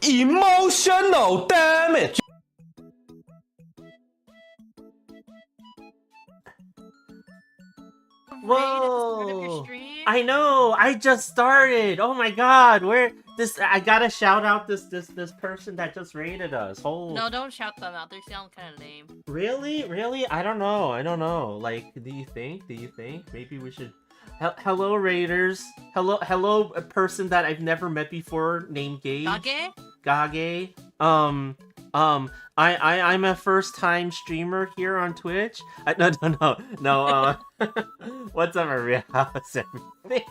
Emotional damage. Whoa! I know. I just started. Oh my god. Where this? I gotta shout out this person that just rated us. Hold. No, don't shout them out. They sound kind of lame. Really? Really? I don't know. I don't know. Like, do you think? Do you think maybe we should? Hello, Raiders. Hello, a person that I've never met before named Gage. Gage. I'm a first time streamer here on Twitch. No. What's up, Maria? How's everything?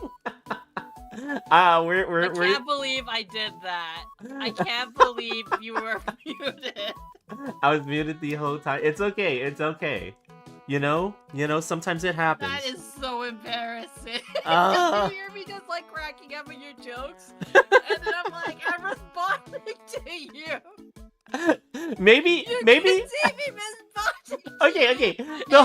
I can't believe I did that. I can't believe you were muted. I was muted the whole time. It's okay. It's okay. You know, sometimes it happens. That is so embarrassing. You hear me just like cracking up at your jokes, and then I'm like, I'm responding to you. Maybe. You can see me responding. Okay. The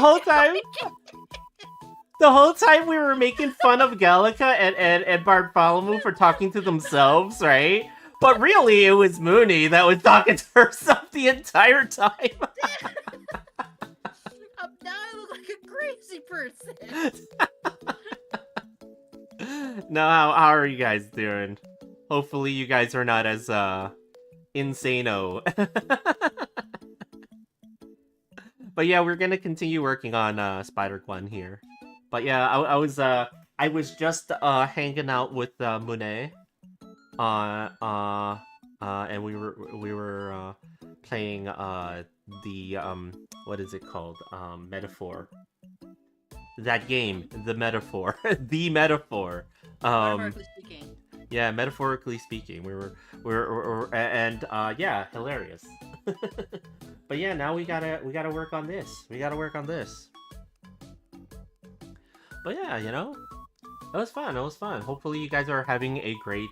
whole time we were making fun of Gallica and Bartholomew for talking to themselves, right? But really, it was Mooney that was talking to herself the entire time. Now I look like a crazy person. Now, how are you guys doing? Hopefully, you guys are not as insano. But yeah, we're gonna continue working on Spider-Gwen here. But yeah, I was just hanging out with Monet, and we were playing the what is it called? Metaphor. That game, the Metaphor, the Metaphor. Metaphorically speaking. Yeah, metaphorically speaking, we're and yeah, hilarious. But yeah, now we gotta work on this. We gotta work on this. But yeah, it was fun. It was fun. Hopefully, you guys are having a great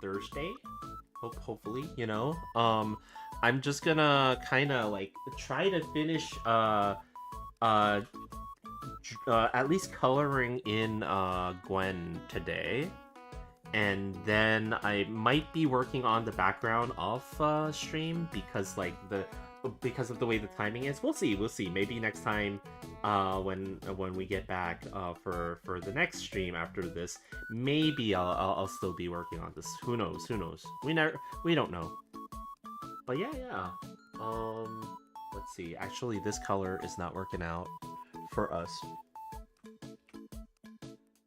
Thursday. Hopefully, I'm just gonna kind of like try to finish at least coloring in Gwen today, and then I might be working on the background off stream because of the way the timing is. We'll see. Maybe next time when we get back for the next stream after this, maybe I'll still be working on this. Who knows? We don't know. But yeah. Let's see. Actually, this color is not working out for us.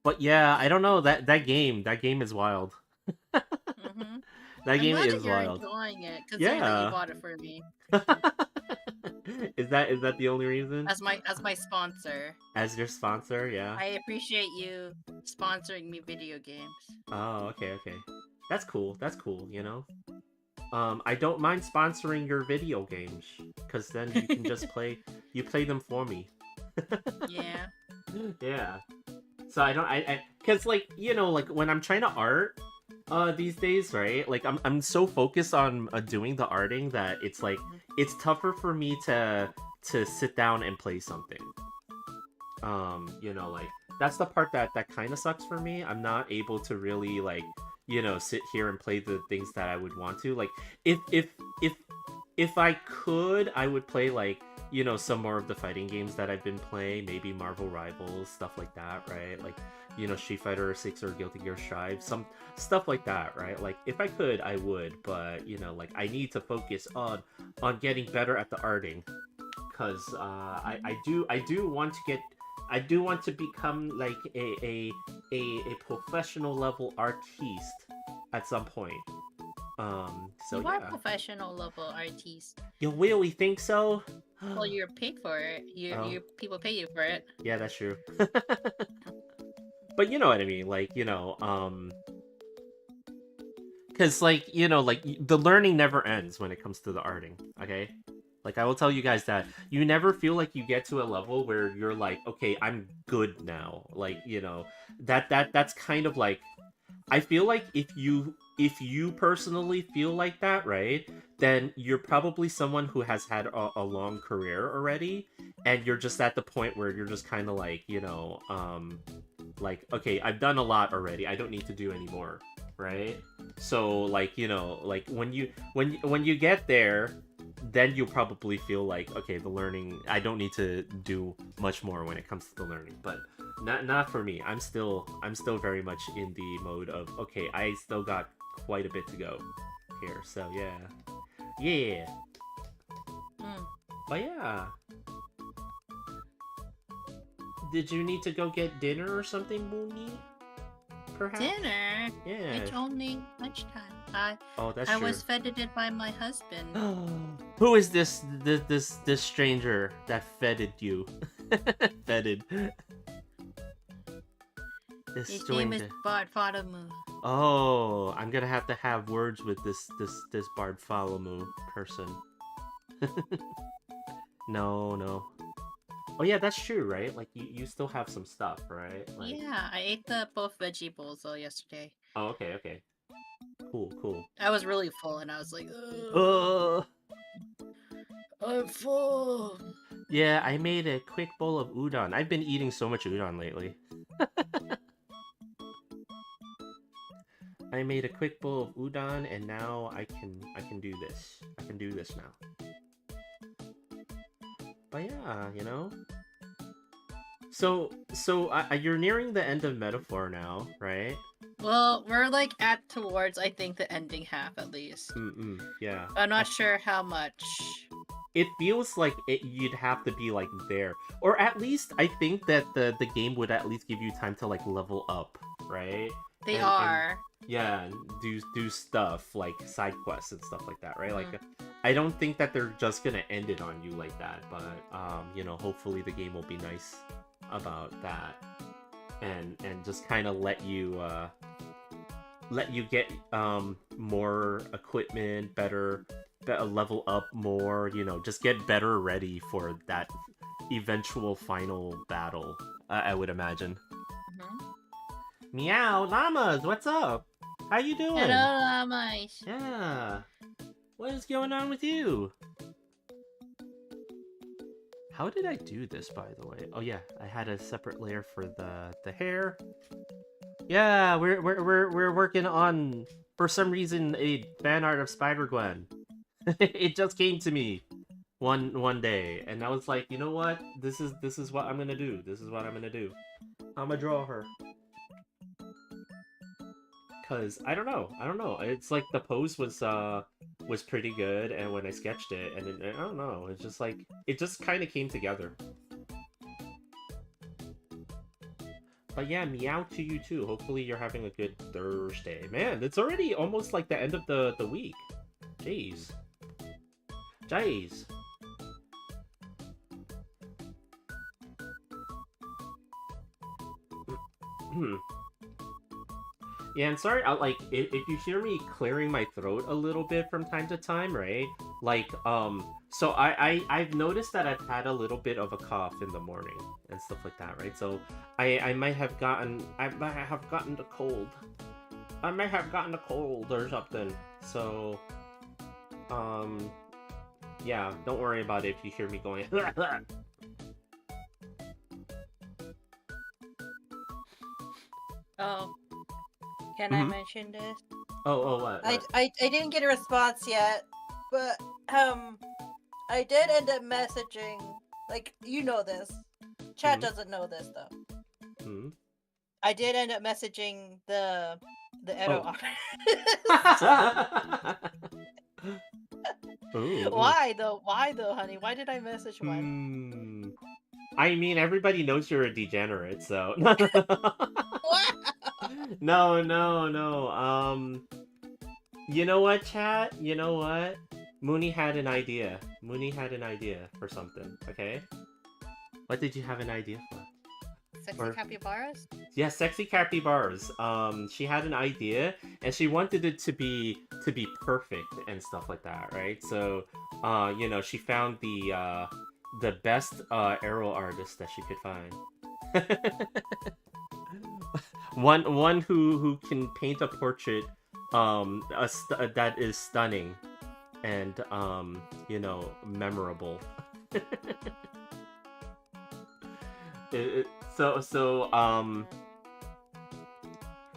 But yeah, I don't know, that game is wild. Mm-hmm. That game I'm glad is that you're wild. enjoying it, considering that Yeah. you bought it for me. Is that the only reason? As my sponsor. As your sponsor, yeah. I appreciate you sponsoring me video games. Oh, okay. That's cool. I don't mind sponsoring your video games, because then you can just play them for me. Yeah. Yeah. So cause like when I'm trying to art these days, right? Like I'm so focused on doing the arting that it's like it's tougher for me to sit down and play something. Like that's the part that kind of sucks for me. I'm not able to really like sit here and play the things that I would want to. Like if I could, I would play like some more of the fighting games that I've been playing, maybe Marvel Rivals, stuff like that, right? Like, Street Fighter 6 or Guilty Gear Strive, some stuff like that, right? Like, if I could, I would, but, like, I need to focus on getting better at the arting, because I do want to become, like, a professional level artiste at some point. So you are yeah. a professional level artiste. You really think so? Well, you're paid for it. You people pay you for it. Yeah, that's true. But you know what I mean, like, because like, like the learning never ends when it comes to the arting, okay? Like, I will tell you guys that you never feel like you get to a level where you're like, okay, I'm good now. Like, that's kind of like, I feel like if you personally feel like that, right, then you're probably someone who has had a long career already, and you're just at the point where you're just kind of like, like, okay, I've done a lot already, I don't need to do any more, right? So like, like when you get there, then you'll probably feel like, okay, the learning, I don't need to do much more when it comes to the learning. But not for me. I'm still very much in the mode of, okay, I still got quite a bit to go here. So yeah. Yeah. Mm. But yeah. Did you need to go get dinner or something, Mooney? Perhaps? Dinner? Yeah. It's only lunchtime. Oh, that's I true. was feted by my husband. Who is this stranger that feted you? Feted. This His stranger. name is Bartholomew. Oh, I'm gonna have to have words with this Bartholomew person. No. Oh yeah, that's true, right? Like you still have some stuff, right? Like... Yeah, I ate both veggie bowls yesterday. Oh, okay. Cool. I was really full, and I was like, I'm full. Yeah, I made a quick bowl of udon. I've been eating so much udon lately. I made a quick bowl of udon, and now I can do this. I can do this now. But yeah, So you're nearing the end of Metaphor now, right? Well, we're like towards, I think, the ending half at least. Yeah. I'm not sure how much. It feels like you'd have to be like there, or at least I think that the game would at least give you time to like level up, right? They are. Yeah, do stuff like side quests and stuff like that, right? Mm-hmm. Like, I don't think that they're just gonna end it on you like that, but hopefully the game will be nice about that, and just kind of let you get more equipment, better level up more, just get better ready for that eventual final battle, I would imagine. Mm-hmm. Meow, llamas, what's up? How you doing? Hello, llamas. Yeah. What is going on with you? How did I do this, by the way? Oh yeah, I had a separate layer for the hair. Yeah, we're working on, for some reason, a fan art of Spider-Gwen. It just came to me one day, and I was like, you know what? This is what I'm gonna do. This is what I'm gonna do. I'm gonna draw her. Cause I don't know. It's like the pose was pretty good, and when I sketched it, and I don't know. It's just like it just kind of came together. But yeah, meow to you too. Hopefully you're having a good Thursday. Man, it's already almost like the end of the week. Jeez. Yeah, and sorry, like, if you hear me clearing my throat a little bit from time to time, right? Like, so I've noticed that I've had a little bit of a cough in the morning and stuff like that, right? So I might have gotten the cold. I might have gotten a cold or something. So, yeah, don't worry about it if you hear me going. Oh. Can I mention this? Oh, what? I didn't get a response yet, but I did end up messaging, like, you know this. Chat doesn't know this though. I did end up messaging the Edo artist. Why though, honey? Why did I message one? I mean, everybody knows you're a degenerate, so. What? No. You know what, chat? You know what? Mooney had an idea. For something, okay? What did you have an idea for? Sexy capybaras? Yeah, sexy capybaras. She had an idea, and she wanted it to be perfect and stuff like that, right? So, she found the best arrow artist that she could find. one who can paint a portrait that is stunning and memorable.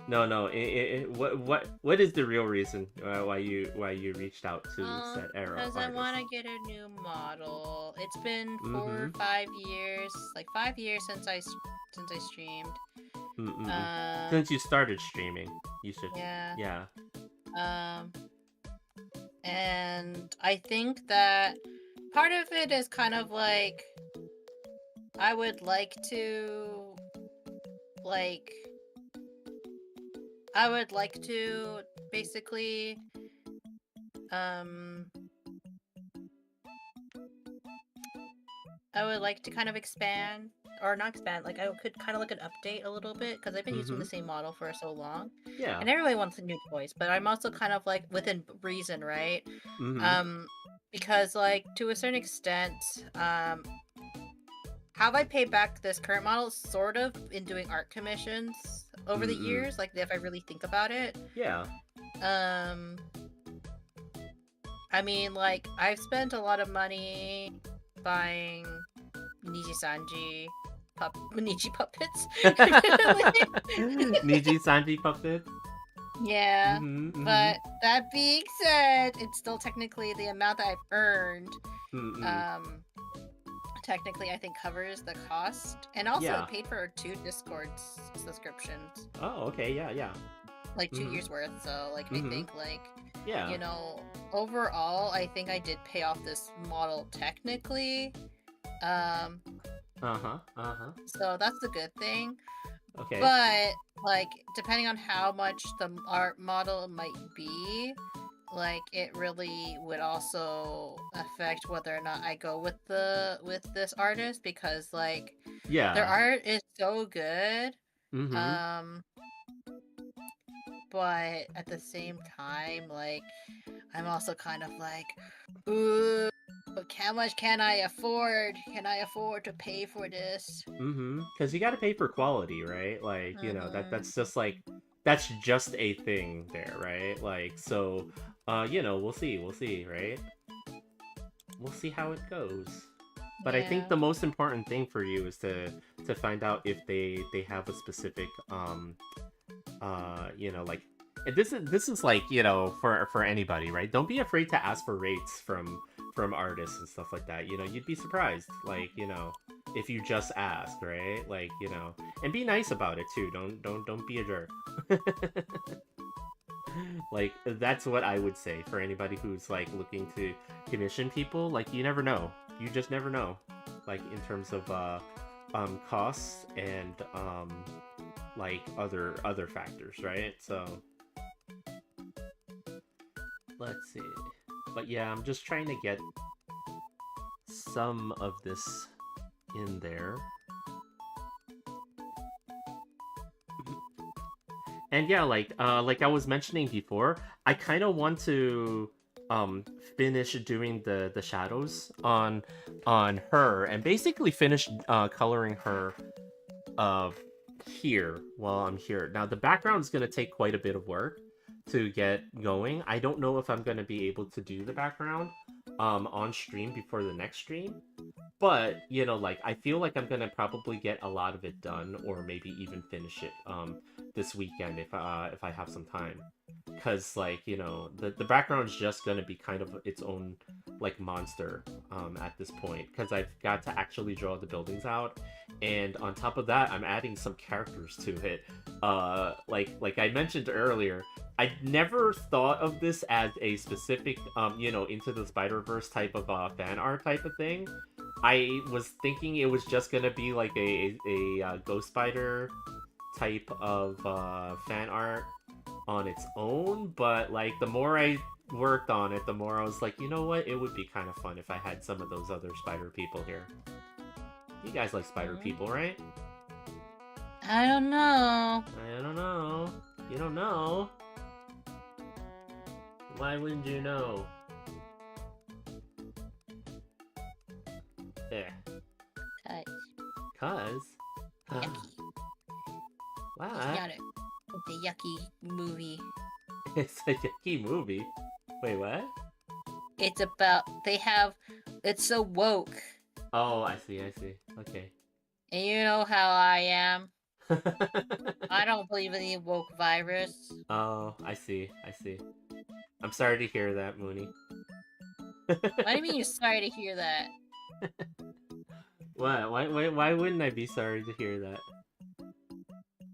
No. What is the real reason why you reached out to said arrow Because I artist? want to get a new model. It's been Mm-hmm. 4 or 5 years, like 5 years since I streamed. Mm-mm. Um, Since you started streaming, you should. yeah. Yeah. Um, and I think that part of it is kind of like I would like to like I would like to basically um I would like to kind of expand or not expand, like I could kind of like an update a little bit because I've been using Mm-hmm. the same model for so long. Yeah. And I really want some new toys, but I'm also kind of like within reason, right? Mm-hmm. Um because like to a certain extent, have I paid back this current model sort of in doing art commissions over the Mm-mm. years, like if I really think about it. Yeah. Um I mean, like, I've spent a lot of money buying Niji puppets. Niji Sanji puppet. Yeah, Mm-hmm. Mm-hmm. but that being said, it's still technically the amount that I've earned. Mm-mm. Um, technically, I think covers the cost, and also Yeah. it paid for 2 Discord subscriptions, Oh, okay. Yeah. Yeah. like two Mm-hmm. years worth. So, like, I Mm-hmm. think like Yeah. you know, overall, I think I did pay off this model technically. Um, Uh-huh. Uh-huh. so that's a good thing. Okay. But like, depending on how much the art model might be, like it really would also affect whether or not I go with this artist because like their Yeah. art is so good. Mm-hmm. Um, but at the same time, like I'm also kind of like, ooh, how much can I afford? Can I afford to pay for this? Mm-hmm. Because you got to pay for quality, right? Like, Mm-hmm. that's just like that's just a thing there, right? Like, so, we'll see, right? We'll see how it goes. But I think Yeah. the most important thing for you is to find out if they have a specific like and this is like for anybody, right? Don't be afraid to ask for rates from artists and stuff like that. You'd be surprised, like if you just ask, right? Like and be nice about it too. Don't be a jerk. Like that's what I would say for anybody who's like looking to commission people. Like you never know, you just never know, like in terms of costs and like other factors, right? So let's see. But yeah, I'm just trying to get some of this in there. And yeah, like I was mentioning before, I kind of want to finish doing the shadows on her and basically finish coloring her here while I'm here. Now the background is going to take quite a bit of work to get going. I don't know if I'm going to be able to do the background on stream before the next stream. But, like I feel like I'm going to probably get a lot of it done or maybe even finish it this weekend if I have some time. Cuz like, the background is just going to be kind of its own like monster at this point cuz I've got to actually draw the buildings out, and on top of that I'm adding some characters to it. Like I mentioned earlier, I never thought of this as a specific Into the Spider-Verse type of fan art type of thing. I was thinking it was just gonna be like a Ghost Spider type of fan art on its own, but like the more I worked on it, the more I was like, you know what? It would be kind of fun if I had some of those other spider people here. You guys like spider people, right? I don't know. I don't know. You don't know? Why wouldn't you know? There. Cuz? Yucky. What? It's a yucky movie. It's a yucky movie. Wait, what? It's about it's so woke. Oh, I see. Okay. And you know how I am. I don't believe in the woke virus. Oh, I see. I'm sorry to hear that, Mooney. What do you mean you're sorry to hear that? What? Why wouldn't I be sorry to hear that?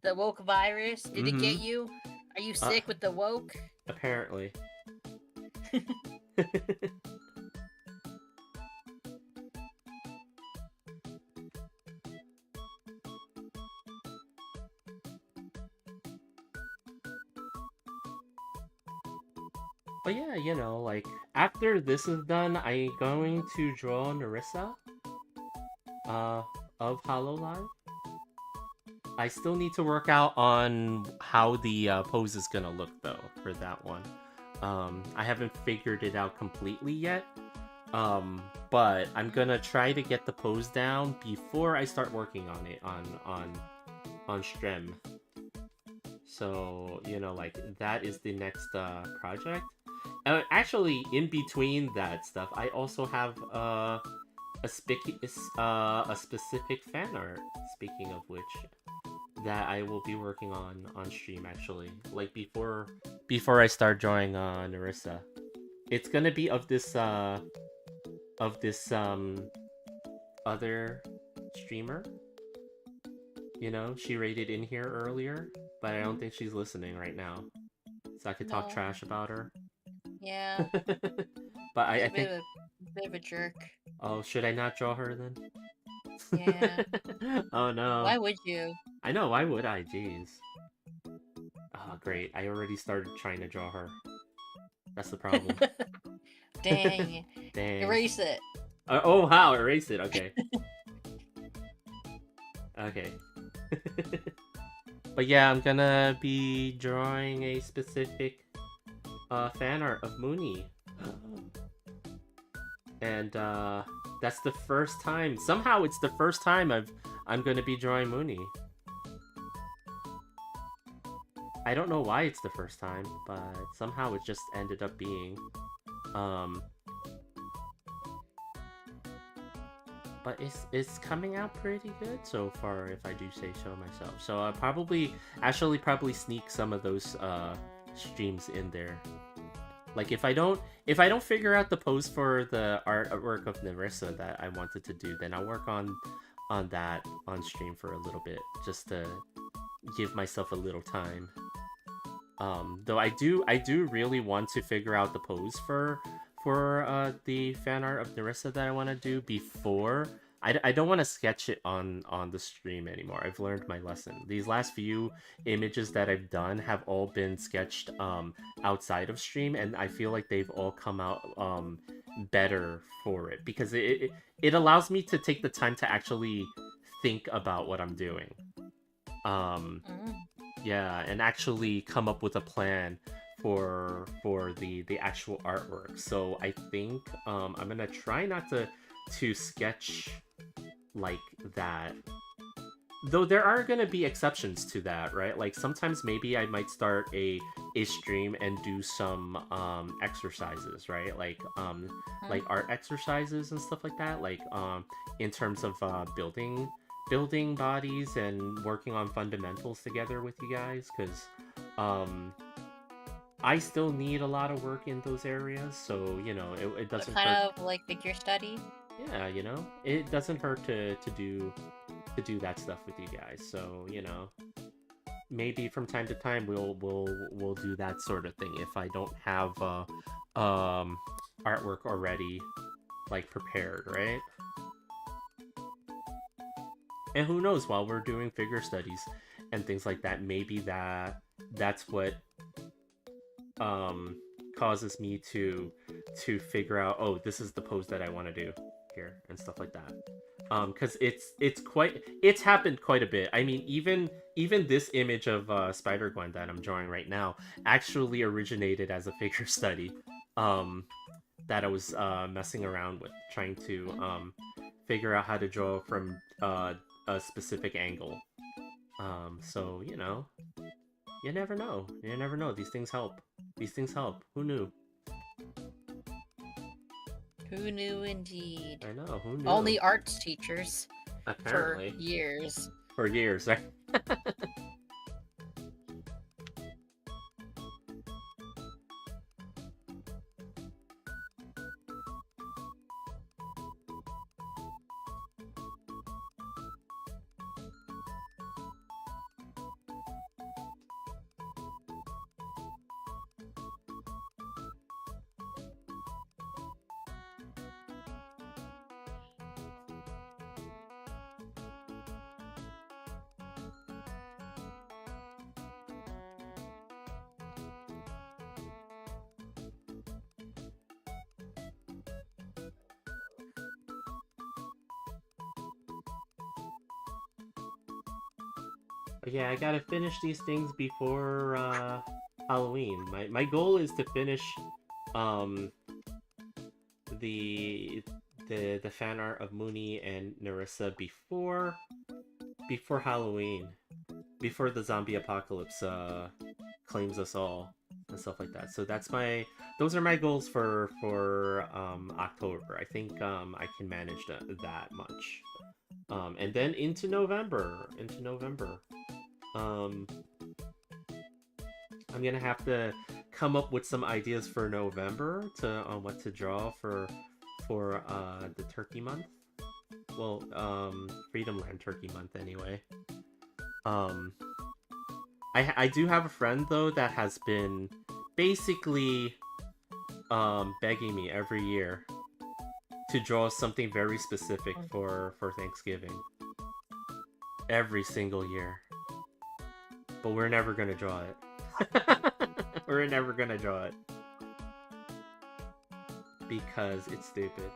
The woke virus? Did it get Mm-hmm. you? Are you sick with the woke? Apparently. But yeah, you know, like, after this is done, I'm going to draw Narissa, uh, of Hololive. I still need to work out on how the pose is gonna look, though, for that one. I haven't figured it out completely yet, but I'm gonna try to get the pose down before I start working on it on Strem. So, you know, like, that is the next project. Actually, in between that stuff, I also have a specific fan art. Speaking of which, that I will be working on stream actually. Like before I start drawing Narissa, it's gonna be of this other streamer. You know, she rated in here earlier, but I don't think she's listening right now, so I could talk trash about her. Yeah. But I think a bit of a jerk. Oh, should I not draw her then? Yeah. Oh no. Why would you? I know, why would I? Jeez. Oh, great. I already started trying to draw her. That's the problem. Dang. Dang. Erase it. Oh, wow, erase it. Okay. Okay. But yeah, I'm gonna be drawing a specific fan art of Mooney. And that's the first time. Somehow it's the first time I'm gonna be drawing Mooney. I don't know why it's the first time, but somehow it just ended up being. But it's coming out pretty good so far, if I do say so myself. So I'll probably sneak some of those streams in there. Like if I don't figure out the pose for the artwork of Narissa that I wanted to do, then I'll work on that on stream for a little bit, just to give myself a little time. Though I do really want to figure out the pose for the fan art of Narissa that I want to do before. I don't want to sketch it on the stream anymore. I've learned my lesson. These last few images that I've done have all been sketched outside of stream, and I feel like they've all come out better for it, because it allows me to take the time to actually think about what I'm doing. Yeah, and actually come up with a plan for the actual artwork. So I think I'm gonna try not to sketch like that, though there are gonna be exceptions to that, right? Like sometimes maybe I might start a stream and do some exercises, right? Like art exercises and stuff like that, like in terms of building bodies and working on fundamentals together with you guys, because I still need a lot of work in those areas, so you know it doesn't kind hurt. of like figure study. Yeah, you know, it doesn't hurt to do that stuff with you guys. So you know, maybe from time to time we'll do that sort of thing if I don't have artwork already like prepared, right? And who knows, while we're doing figure studies and things like that, maybe that's what causes me to figure out, oh, this is the pose that I want to do here and stuff like that. Because it's happened quite a bit. I mean, even this image of Spider-Gwen that I'm drawing right now actually originated as a figure study that I was messing around with, trying to figure out how to draw from a specific angle. So you know, you never know. These things help. Who knew? Who knew indeed? I know, who knew? Only arts teachers. for Apparently. years. For years, right? But yeah, I gotta finish these things before Halloween. My goal is to finish um the the fan art of Mooney and Narissa before Halloween, before the zombie apocalypse claims us all and stuff like that. So those are my goals for October. I think I can manage that much. And then into November. Um, I'm gonna have to come up with some ideas for November to on what to draw for the Turkey Month. Well, Freedom Land Turkey Month anyway. Um, I do have a friend though that has been basically begging me every year to draw something very specific for Thanksgiving. Every single year. But we're never gonna draw it. We're never gonna draw it. Because it's stupid.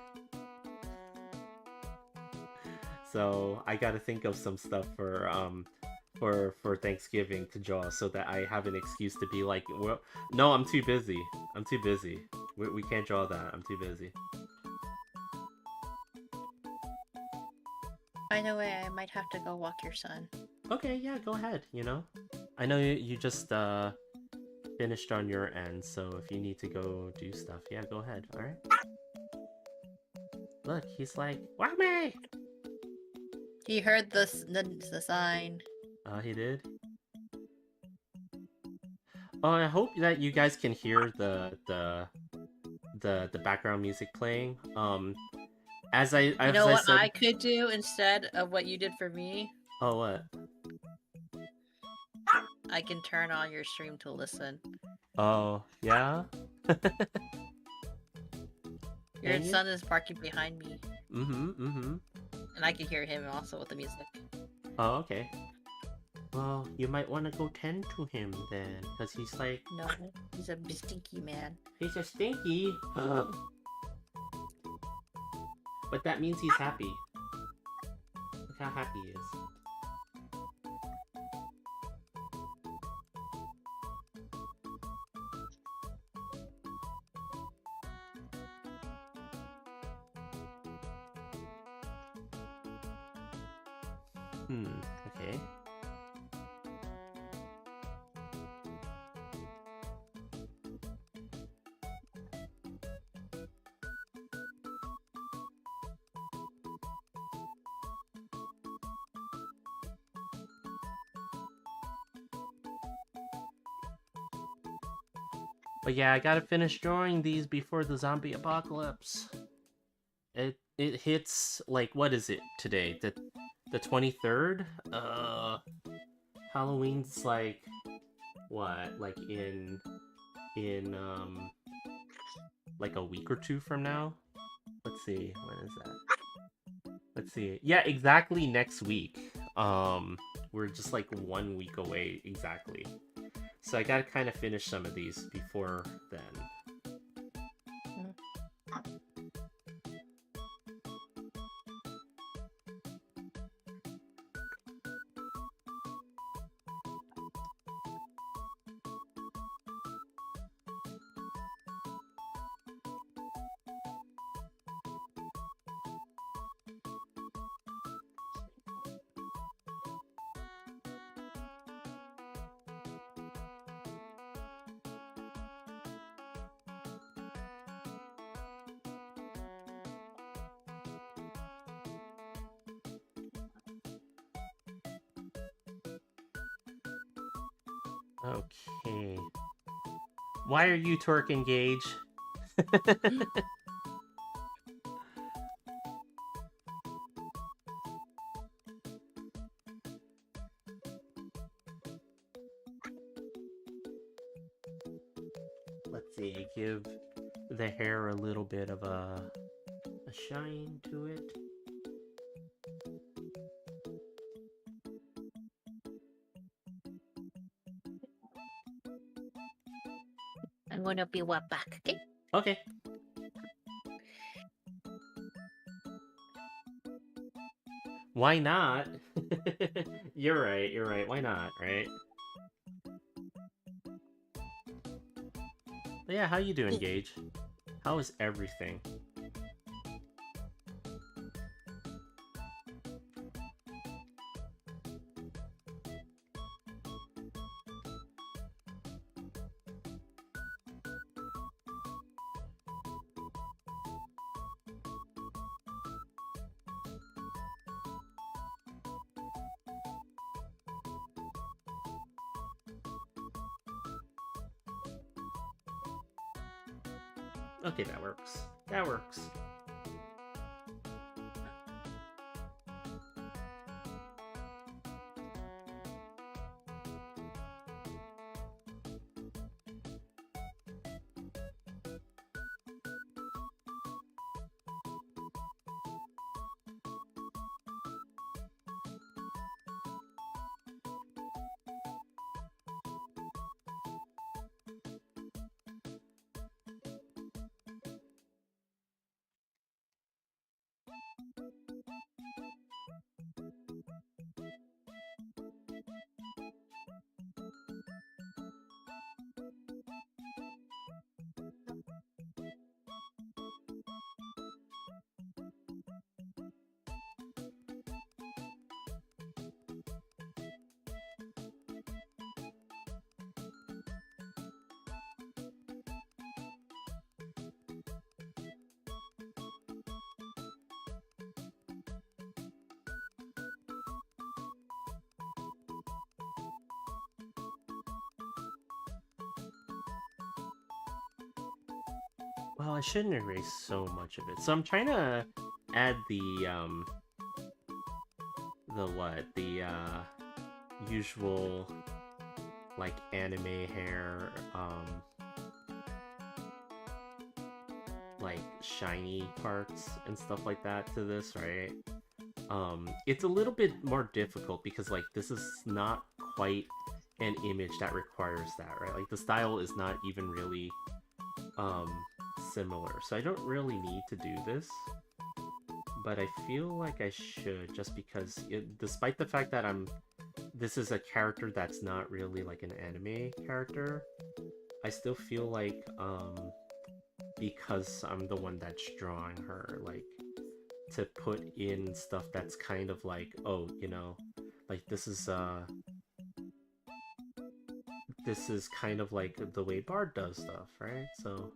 So I gotta think of some stuff for Thanksgiving to draw so that I have an excuse to be like, well, no, I'm too busy. We can't draw that. I'm too busy. By the way, I might have to go walk your son. Okay, yeah, go ahead, you know? I know you just finished on your end, so if you need to go do stuff, yeah, go ahead, alright? Look, he's like, whack me! He heard the sign. He did? Oh, I hope that you guys can hear the background music playing. As I You know what said... I could do instead of what you did for me? Oh, what? I can turn on your stream to listen. Oh, yeah? Your son is barking behind me. Mm-hmm. And I can hear him also with the music. Oh, okay. Well, you might want to go tend to him then, because he's like... No, he's a stinky man. He's a stinky. But that means he's happy. Look how happy he is. Okay. But yeah, I gotta finish drawing these before the zombie apocalypse. It hits, like, what is it today? The 23rd? Halloween's like, what? Like in like a week or two from now? Let's see, when is that? Let's see. Yeah, exactly next week. We're just like 1 week away exactly. So I gotta kind of finish some of these before then. Okay. Why are you twerking, Gage? Let's see, give the hair a little bit of a shine to it. I'm gonna be right back, okay? Okay. Why not? You're right. Why not, right? But yeah, how you doing, Gage? How is everything? Okay, that works. That works. Well, I shouldn't erase so much of it. So I'm trying to add the usual like anime hair like shiny parts and stuff like that to this, right? It's a little bit more difficult because like this is not quite an image that requires that, right? Like the style is not even really similar, so I don't really need to do this, but I feel like I should, just because despite the fact that this is a character that's not really like an anime character, I still feel like because I'm the one that's drawing her, like to put in stuff that's kind of like, oh, you know, like this is kind of like the way Bard does stuff, right? So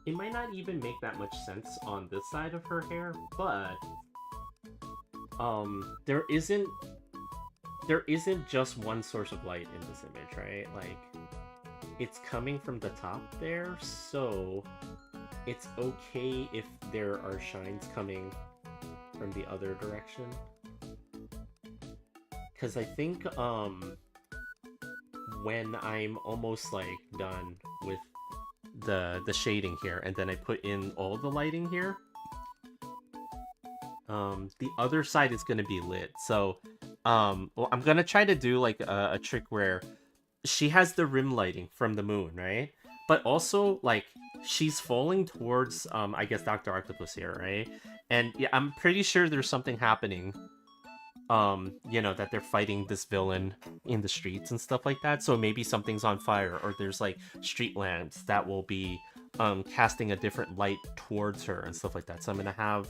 it might not even make that much sense on this side of her hair, but there isn't just one source of light in this image, right? Like it's coming from the top there, so it's okay if there are shines coming from the other direction. Because I think when I'm almost like done with the shading here, and then I put in all the lighting here, the other side is going to be lit. So well, I'm going to try to do like a trick where she has the rim lighting from the moon, right? But also like she's falling towards I guess Dr. Octopus here, right? And yeah, I'm pretty sure there's something happening you know, that they're fighting this villain in the streets and stuff like that. So maybe something's on fire, or there's like street lamps that will be casting a different light towards her and stuff like that. So I'm gonna have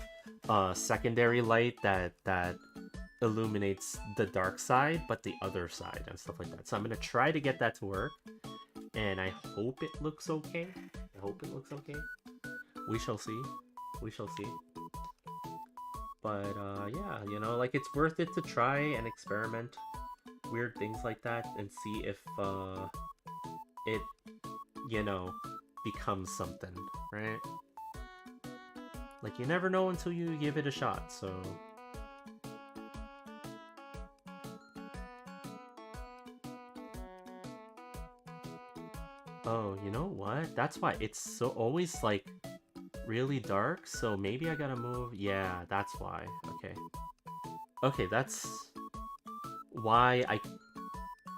secondary light that illuminates the dark side, but the other side and stuff like that. So I'm gonna try to get that to work, and I hope it looks okay. I hope it looks okay. We shall see. We shall see. But yeah, you know, like, it's worth it to try and experiment weird things like that and see if it, you know, becomes something, right? Like, you never know until you give it a shot, so... Oh, you know what? That's why it's so always, like, really dark, so maybe I gotta move... Yeah, that's why. Okay. Okay, that's why I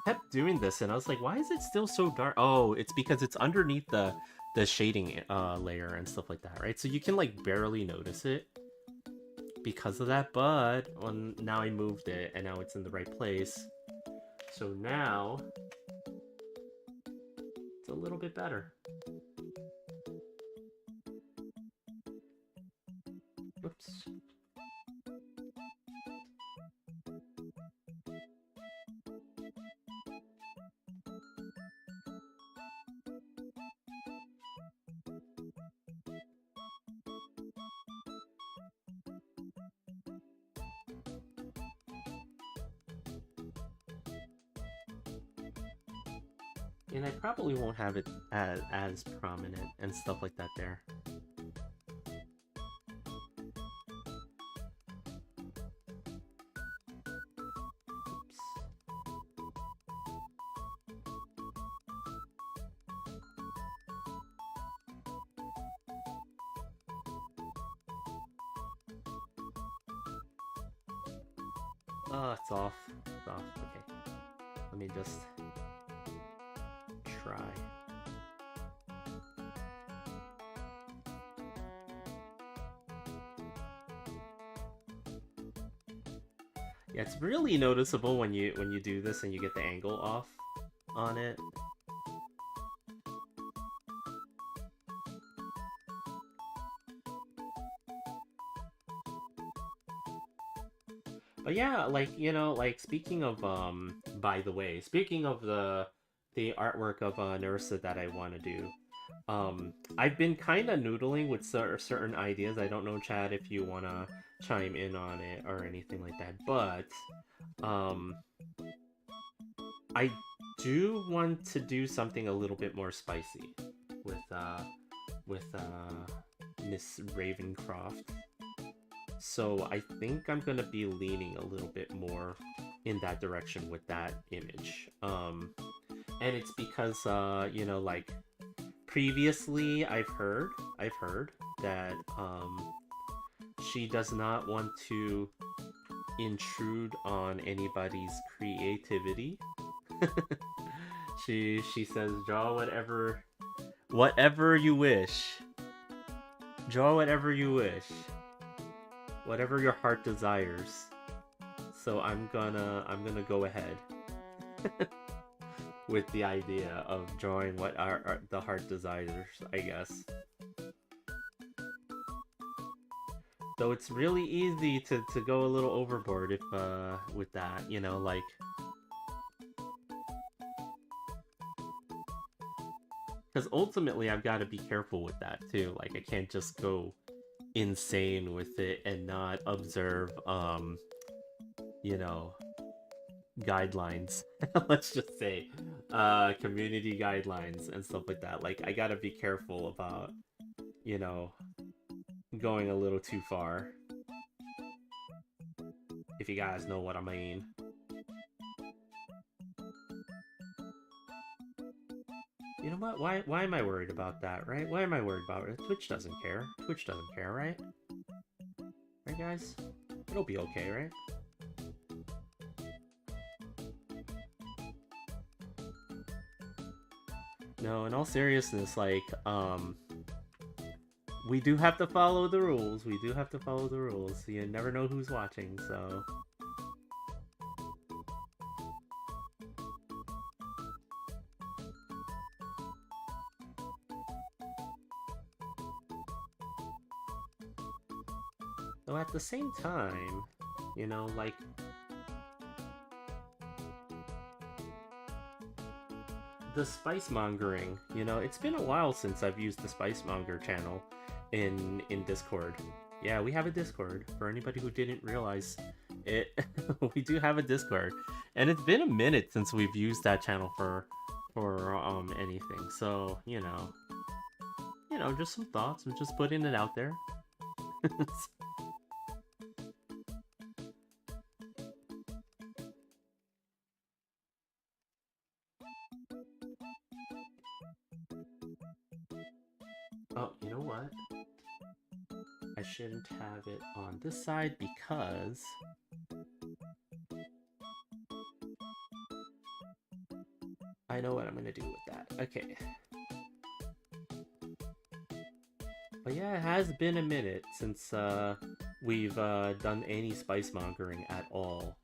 kept doing this, and I was like, why is it still so dark? Oh, it's because it's underneath the shading layer and stuff like that, right? So you can, like, barely notice it because of that, but now I moved it, and now it's in the right place. So now... it's a little bit better. Whoops. And I probably won't have it as prominent and stuff like that there. Oops. Oh, it's off. It's off. Okay. Let me just... try. Yeah, it's really noticeable when you do this and you get the angle off on it. But yeah, like, you know, like, speaking of by the way, speaking of the artwork of Nursa that I want to do, I've been kind of noodling with certain ideas. I don't know, Chad, if you want to chime in on it or anything like that, but I do want to do something a little bit more spicy with Miss Ravencroft. So I think I'm gonna be leaning a little bit more in that direction with that image. And it's because, you know, like, previously I've heard that she does not want to intrude on anybody's creativity. she says, draw whatever you wish. Draw whatever you wish. Whatever your heart desires. So I'm gonna go ahead with the idea of drawing what the heart desires, I guess. Though it's really easy to go a little overboard if with that, you know, like, because ultimately I've got to be careful with that too. Like, I can't just go insane with it and not observe you know, guidelines. Let's just say community guidelines and stuff like that. Like, I gotta be careful about, you know, going a little too far, if you guys know what I mean. You know what? Why am I worried about that, right? Why am I worried about it? Twitch doesn't care. Twitch doesn't care, right? Right, guys? It'll be okay, right? No, in all seriousness, like, we do have to follow the rules. We do have to follow the rules. You never know who's watching, so... Though at the same time, you know, like, the spice mongering, you know, it's been a while since I've used the spice monger channel in Discord. Yeah, we have a Discord. For anybody who didn't realize it, we do have a Discord, and it's been a minute since we've used that channel for anything. So you know, just some thoughts. I'm just putting it out there. Oh, you know what? I shouldn't have it on this side because I know what I'm gonna do with that. Okay. But yeah, it has been a minute since we've done any spice mongering at all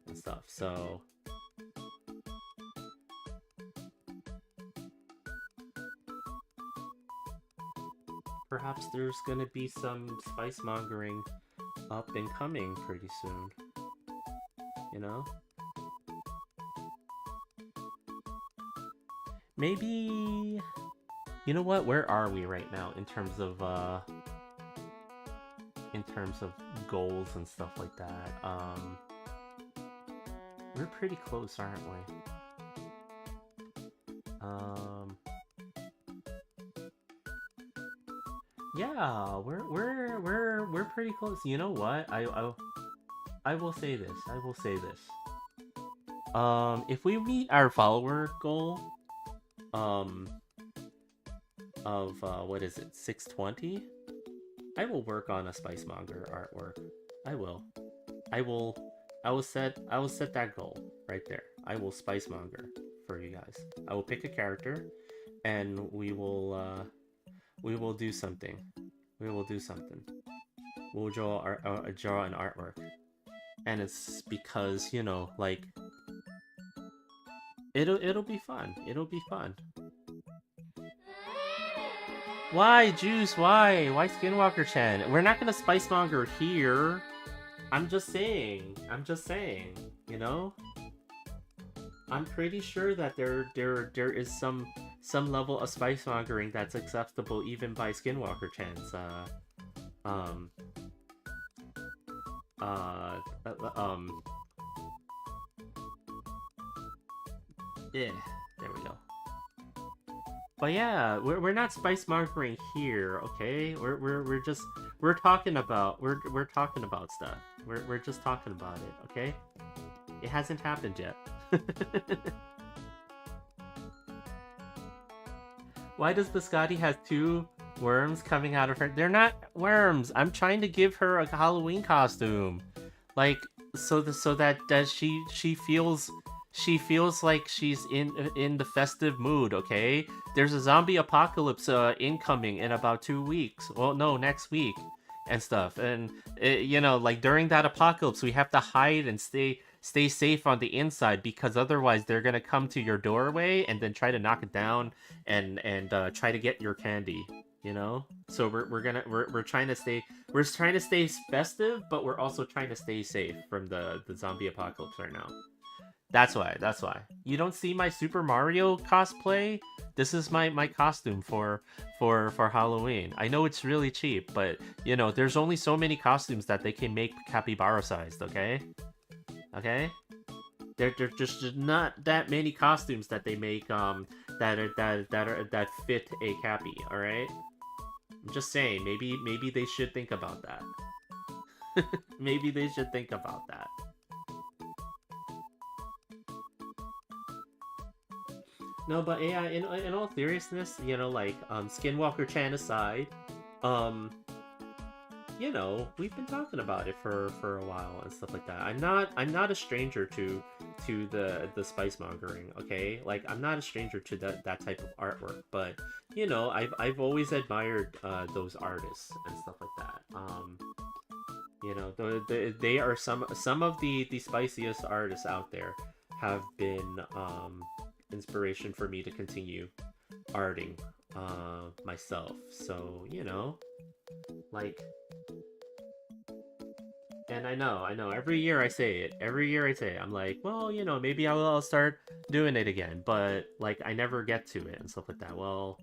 and stuff, so perhaps there's gonna be some spice mongering up and coming pretty soon. You know? Maybe... You know what? Where are we right now in terms of goals and stuff like that? We're pretty close, aren't we? Yeah, we're pretty close. You know what? I will say this. I will say this. If we meet our follower goal, of what is it, 620? I will work on a spice monger artwork. I will set that goal right there. I will spice monger for you guys. I will pick a character and we will do something. We will do something. We'll draw an artwork. And it's because, you know, like, it'll be fun. It'll be fun. Why, Juice? Why? Why Skinwalker-chan? We're not gonna spice monger here. I'm just saying, you know? I'm pretty sure that there is some level of spice mongering that's acceptable even by Skinwalker-chan's yeah, there we go. But yeah, we're not spice mongering here, okay? We're just talking about stuff. We're just talking about it, okay? It hasn't happened yet. Why does Biscotti have 2 worms coming out of her? They're not worms. I'm trying to give her a Halloween costume, like so that she feels like she's in the festive mood. Okay, there's a zombie apocalypse incoming in about 2 weeks. Well, no, next week and stuff. And you know, like during that apocalypse, we have to hide and stay safe on the inside, because otherwise they're gonna come to your doorway and then try to knock it down and try to get your candy. You know, so we're trying to stay festive, but we're also trying to stay safe from the zombie apocalypse right now. That's why you don't see my Super Mario cosplay. This is my costume for Halloween. I know it's really cheap, but you know, there's only so many costumes that they can make capybara sized. Okay. There just not that many costumes that they make that fit a cappy. All right. I'm just saying, maybe they should think about that. Maybe they should think about that. No, but yeah, in all seriousness, you know, like, Skinwalker-chan aside, you know, we've been talking about it for a while and stuff like that. I'm not a stranger to the spice mongering, okay? Like, I'm not a stranger to that type of artwork, but you know, I've always admired those artists and stuff like that. You know, they are some of the spiciest artists out there have been inspiration for me to continue arting myself. So, you know, like, And I know. Every year I say it. Every year I say it. I'm like, well, maybe I'll start doing it again. But like, I never get to it and stuff like that. Well,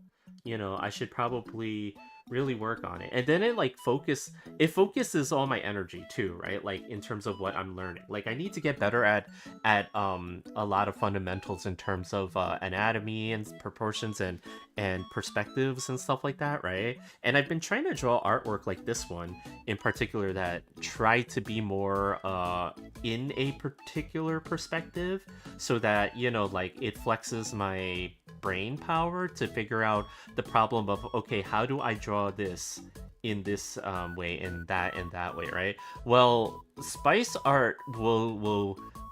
I should probably really work on it. And then it focuses all my energy too, right? Like in terms of what I'm learning. Like I need to get better at a lot of fundamentals in terms of anatomy and proportions and perspectives and stuff like that, right? And I've been trying to draw artwork like this one in particular that try to be more in a particular perspective, so that like it flexes my brain power to figure out the problem of, okay, how do I draw this in this way and that way, right? Well, spice art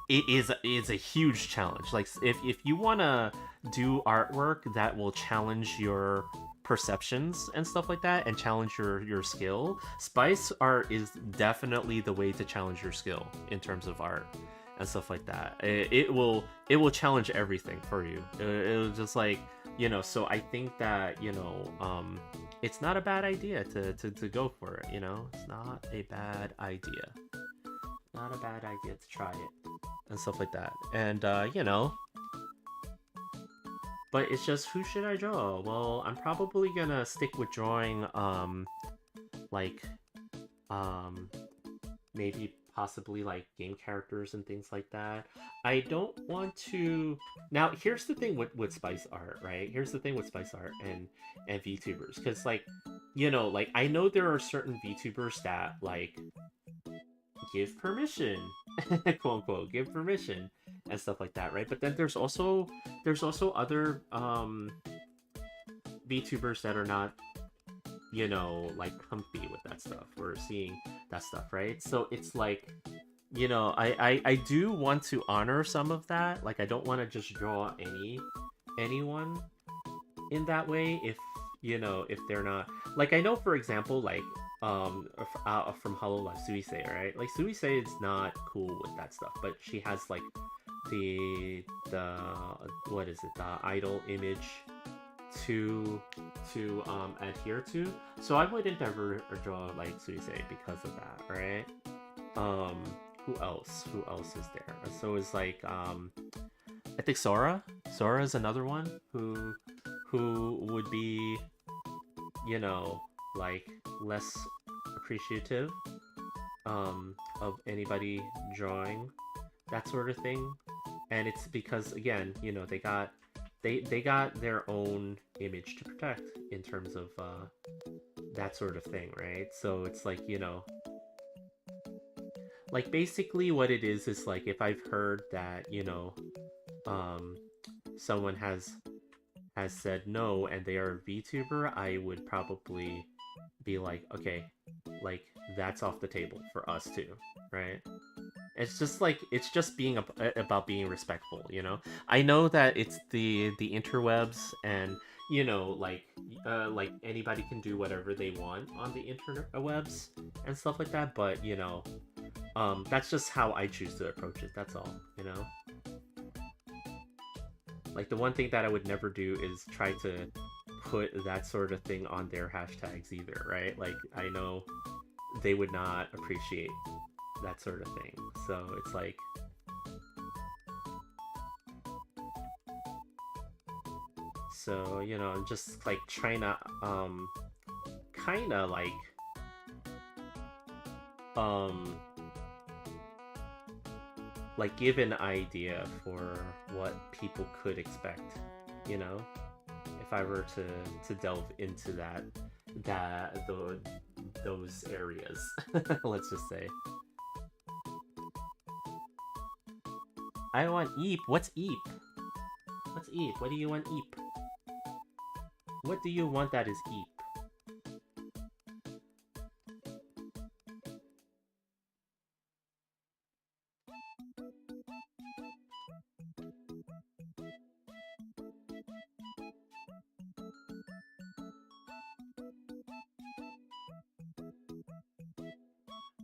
is a huge challenge. Like if you want to do artwork that will challenge your perceptions and stuff like that and challenge your skill, spice art is definitely the way to challenge your skill in terms of art and stuff like that. It will challenge everything for you. It'll just like, so I think that it's not a bad idea to go for it. It's not a bad idea. Not a bad idea to try it and stuff like that. And but it's just, who should I draw? Well, I'm probably gonna stick with drawing maybe possibly like game characters and things like that. I don't want to. Now here's the thing with spice art, right? Here's the thing with spice art and VTubers, because like like I know there are certain VTubers that like give permission quote unquote give permission and stuff like that, right? But then there's also other VTubers that are not like comfy with that stuff or seeing that stuff, right? So it's like I do want to honor some of that. Like I don't want to just draw anyone in that way if if they're not, like, I know for example like from Hololive Suisei, right? Like Suisei is not cool with that stuff, but she has like the what is it, the idol image to adhere to. So I wouldn't ever draw like Suisei because of that, right? Who else is there? So it's like I think Sora is another one who would be like less appreciative of anybody drawing that sort of thing. And it's because again they got their own image to protect in terms of that sort of thing, right? So it's like like basically what it is like, if I've heard that someone has said no and they are a VTuber, I would probably be like, okay, like that's off the table for us too, right? It's just like, it's just being about being respectful, I know that it's the interwebs, and like anybody can do whatever they want on the interwebs and stuff like that, but that's just how I choose to approach it, that's all. Like the one thing that I would never do is try to put that sort of thing on their hashtags either, right? Like I know they would not appreciate that sort of thing. So it's like, so I'm just like trying to kind of like give an idea for what people could expect, if I were to delve into those areas. Let's just say. I want Eep. What's Eep? What's Eep? What do you want Eep? What do you want that is Eep?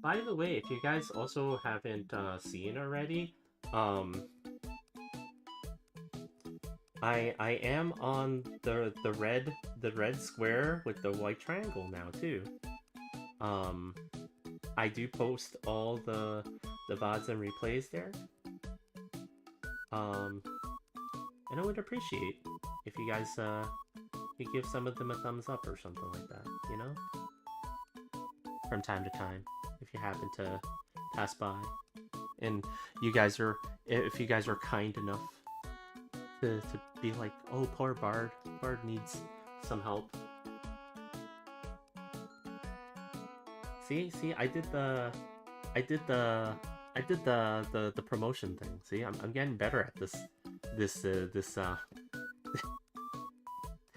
By the way, if you guys also haven't seen already, I am on the red square with the white triangle now too. I do post all the VODs and replays there. And I would appreciate if you guys you give some of them a thumbs up or something like that, you know? From time to time, if you happen to pass by. And if you guys are kind enough to be like, oh, poor Bard needs some help. See, I did the promotion thing. See, I'm getting better at this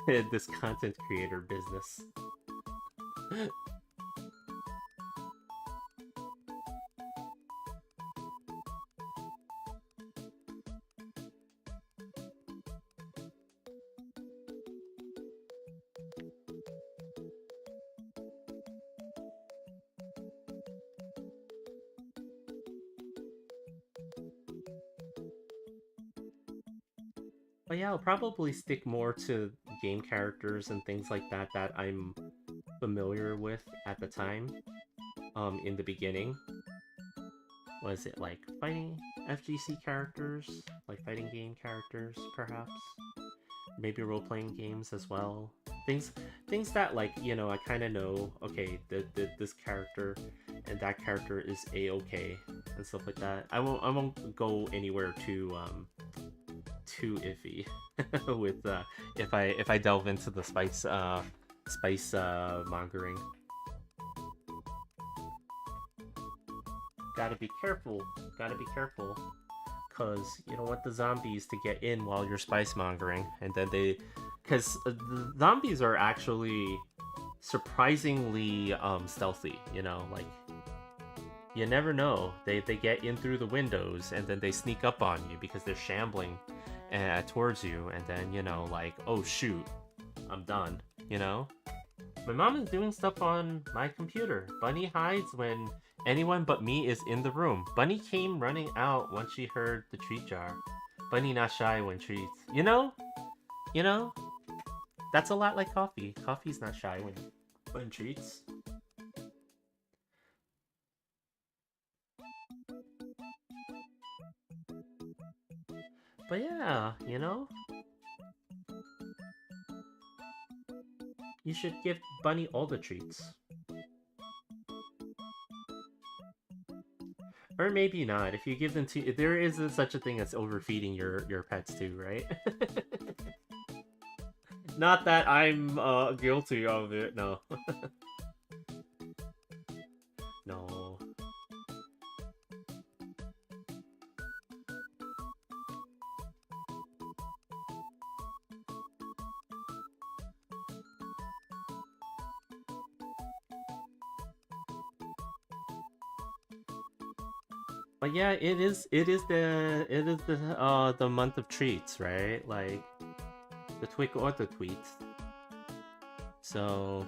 this content creator business. But yeah, I'll probably stick more to game characters and things like that that I'm familiar with at the time. In the beginning. Was it like fighting FGC characters? Like fighting game characters, perhaps? Maybe role-playing games as well. Things that, like, you know, I kind of know, okay, this character and that character is a-okay and stuff like that. I won't go anywhere too iffy with if I delve into the spice mongering. Gotta be careful, cause you don't want the zombies to get in while you're spice mongering, and then cause the zombies are actually surprisingly stealthy, you know, like, you never know, they get in through the windows, and then they sneak up on you because they're shambling towards you, and then, you know, like, oh shoot, I'm done, you know? My mom is doing stuff on my computer. Bunny hides when anyone but me is in the room. Bunny came running out once she heard the treat jar. Bunny not shy when treats. You know? That's a lot like Coffee. Coffee's not shy when treats. But yeah, you know? You should give Bunny all the treats. Or maybe not. If you give them to... There is such a thing as overfeeding your pets too, right? Not that I'm guilty of it, no. No. But yeah, it is the month of treats, right? Like the Twick or the Tweet. So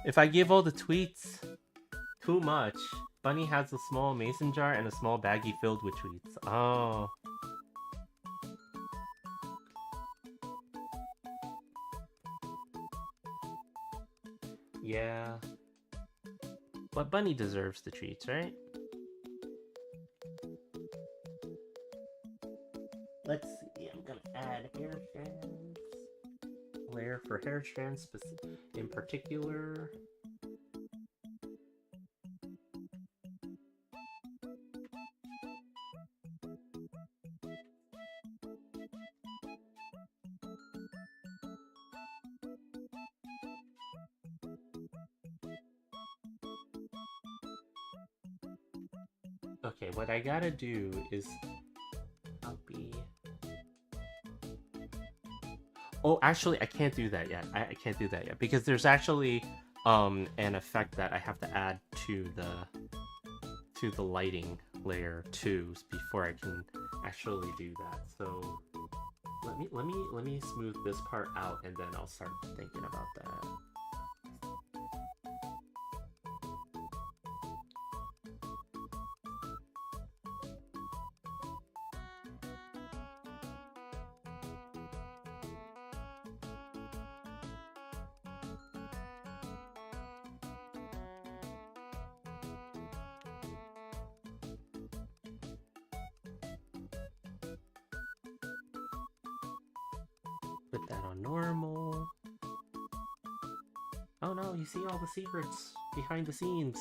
if I give all the tweets too much, Bunny has a small mason jar and a small baggie filled with treats. Oh. Yeah. But Bunny deserves the treats, right? Let's see, I'm gonna add hair strands. Layer for hair strands in particular. Okay, what I gotta do is copy. Oh, actually, I can't do that yet. I can't do that yet because there's actually an effect that I have to add to the lighting layer too before I can actually do that. So let me smooth this part out and then I'll start thinking about that. Put that on normal. Oh no, you see all the secrets behind the scenes.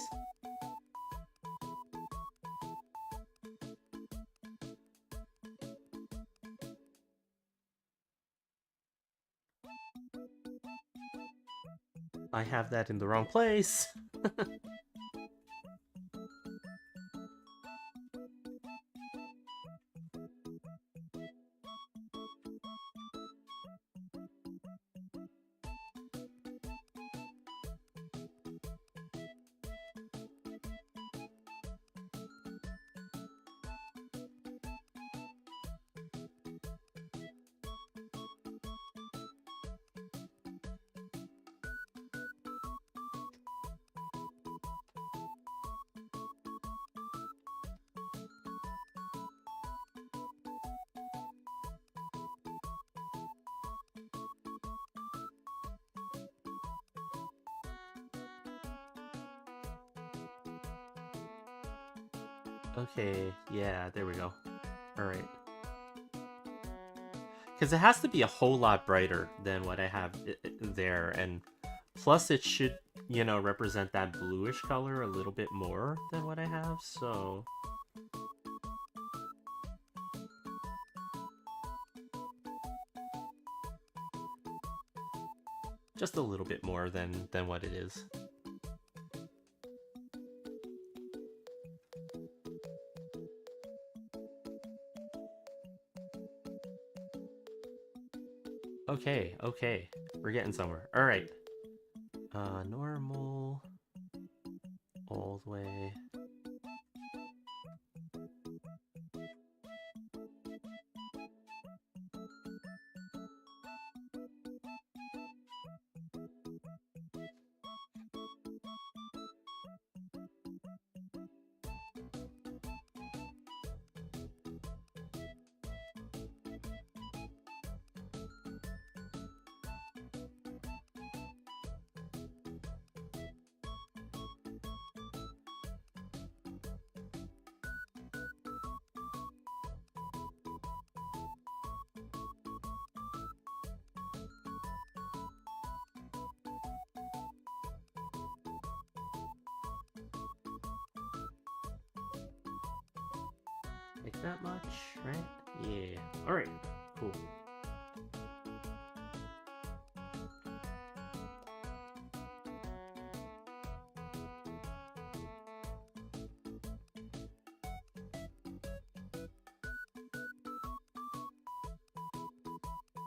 I have that in the wrong place. Okay, yeah, there we go. Alright. Because it has to be a whole lot brighter than what I have there, and plus it should, you know, represent that bluish color a little bit more than what I have, so... Just a little bit more than what it is. Okay, okay. We're getting somewhere. Alright. Normal. All the way. Like that much, right? Yeah. Alright, cool.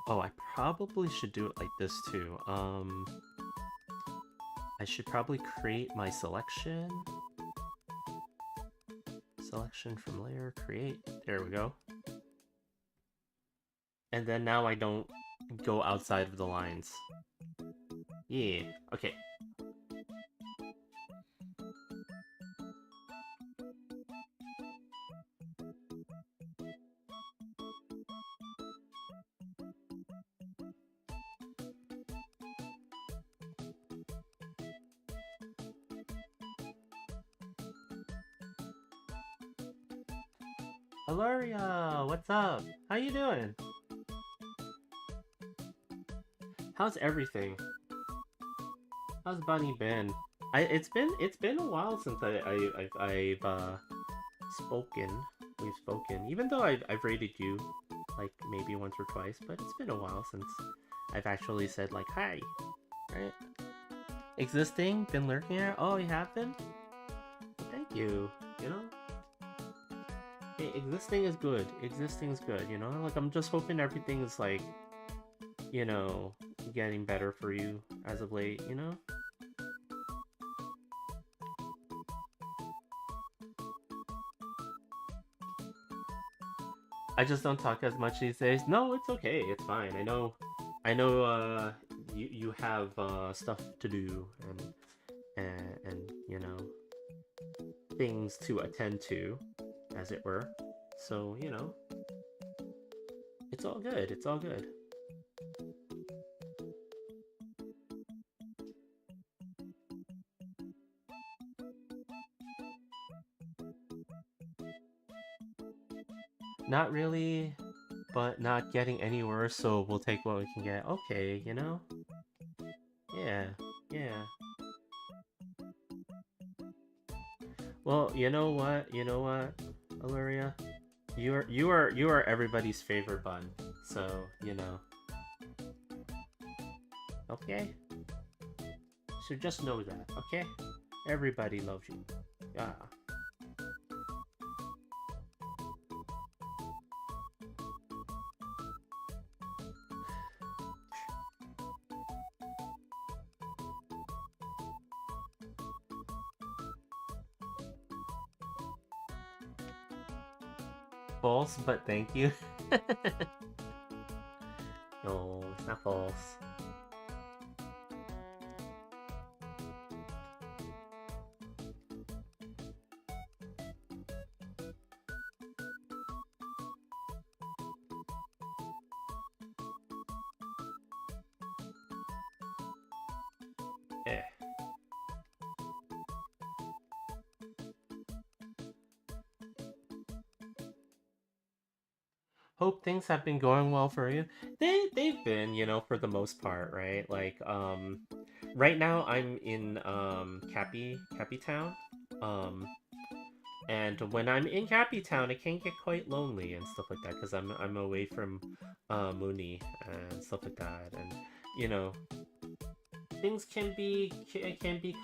Oh, I probably should do it like this too. I should probably create my selection. Selection from layer, create. There we go. And then now I don't go outside of the lines. Yeah, okay. Valeria, what's up? How you doing? How's everything? How's Bunny been? It's been a while since I've spoken. We've spoken. Even though I've rated you like maybe once or twice, but it's been a while since I've actually said like hi. Right? Existing, been lurking here. Oh, you have been? Well, thank you. You know? Hey, existing is good. Existing is good, you know? Like, I'm just hoping everything is, like, you know, getting better for you as of late, you know? I just don't talk as much these days. No, it's okay. It's fine. I know, you have, stuff to do and, you know, things to attend to, as it were. So, you know, it's all good. It's all good. Not really. but not getting any worse, so we'll take what we can get. Okay, you know? Yeah, yeah. Well, you know what? You know what, Illyria? You are everybody's favorite bun. So, you know. Okay? So just know that, okay? Everybody loves you. Yeah. False, but thank you. No, it's not false. Eh. Hope things have been going well for you. They've been, you know, for the most part, right? Like, right now I'm in Cappy Town. Um, and when I'm in Cappy Town, it can get quite lonely and stuff like that because I'm away from Mooney and stuff like that, and you know, things can be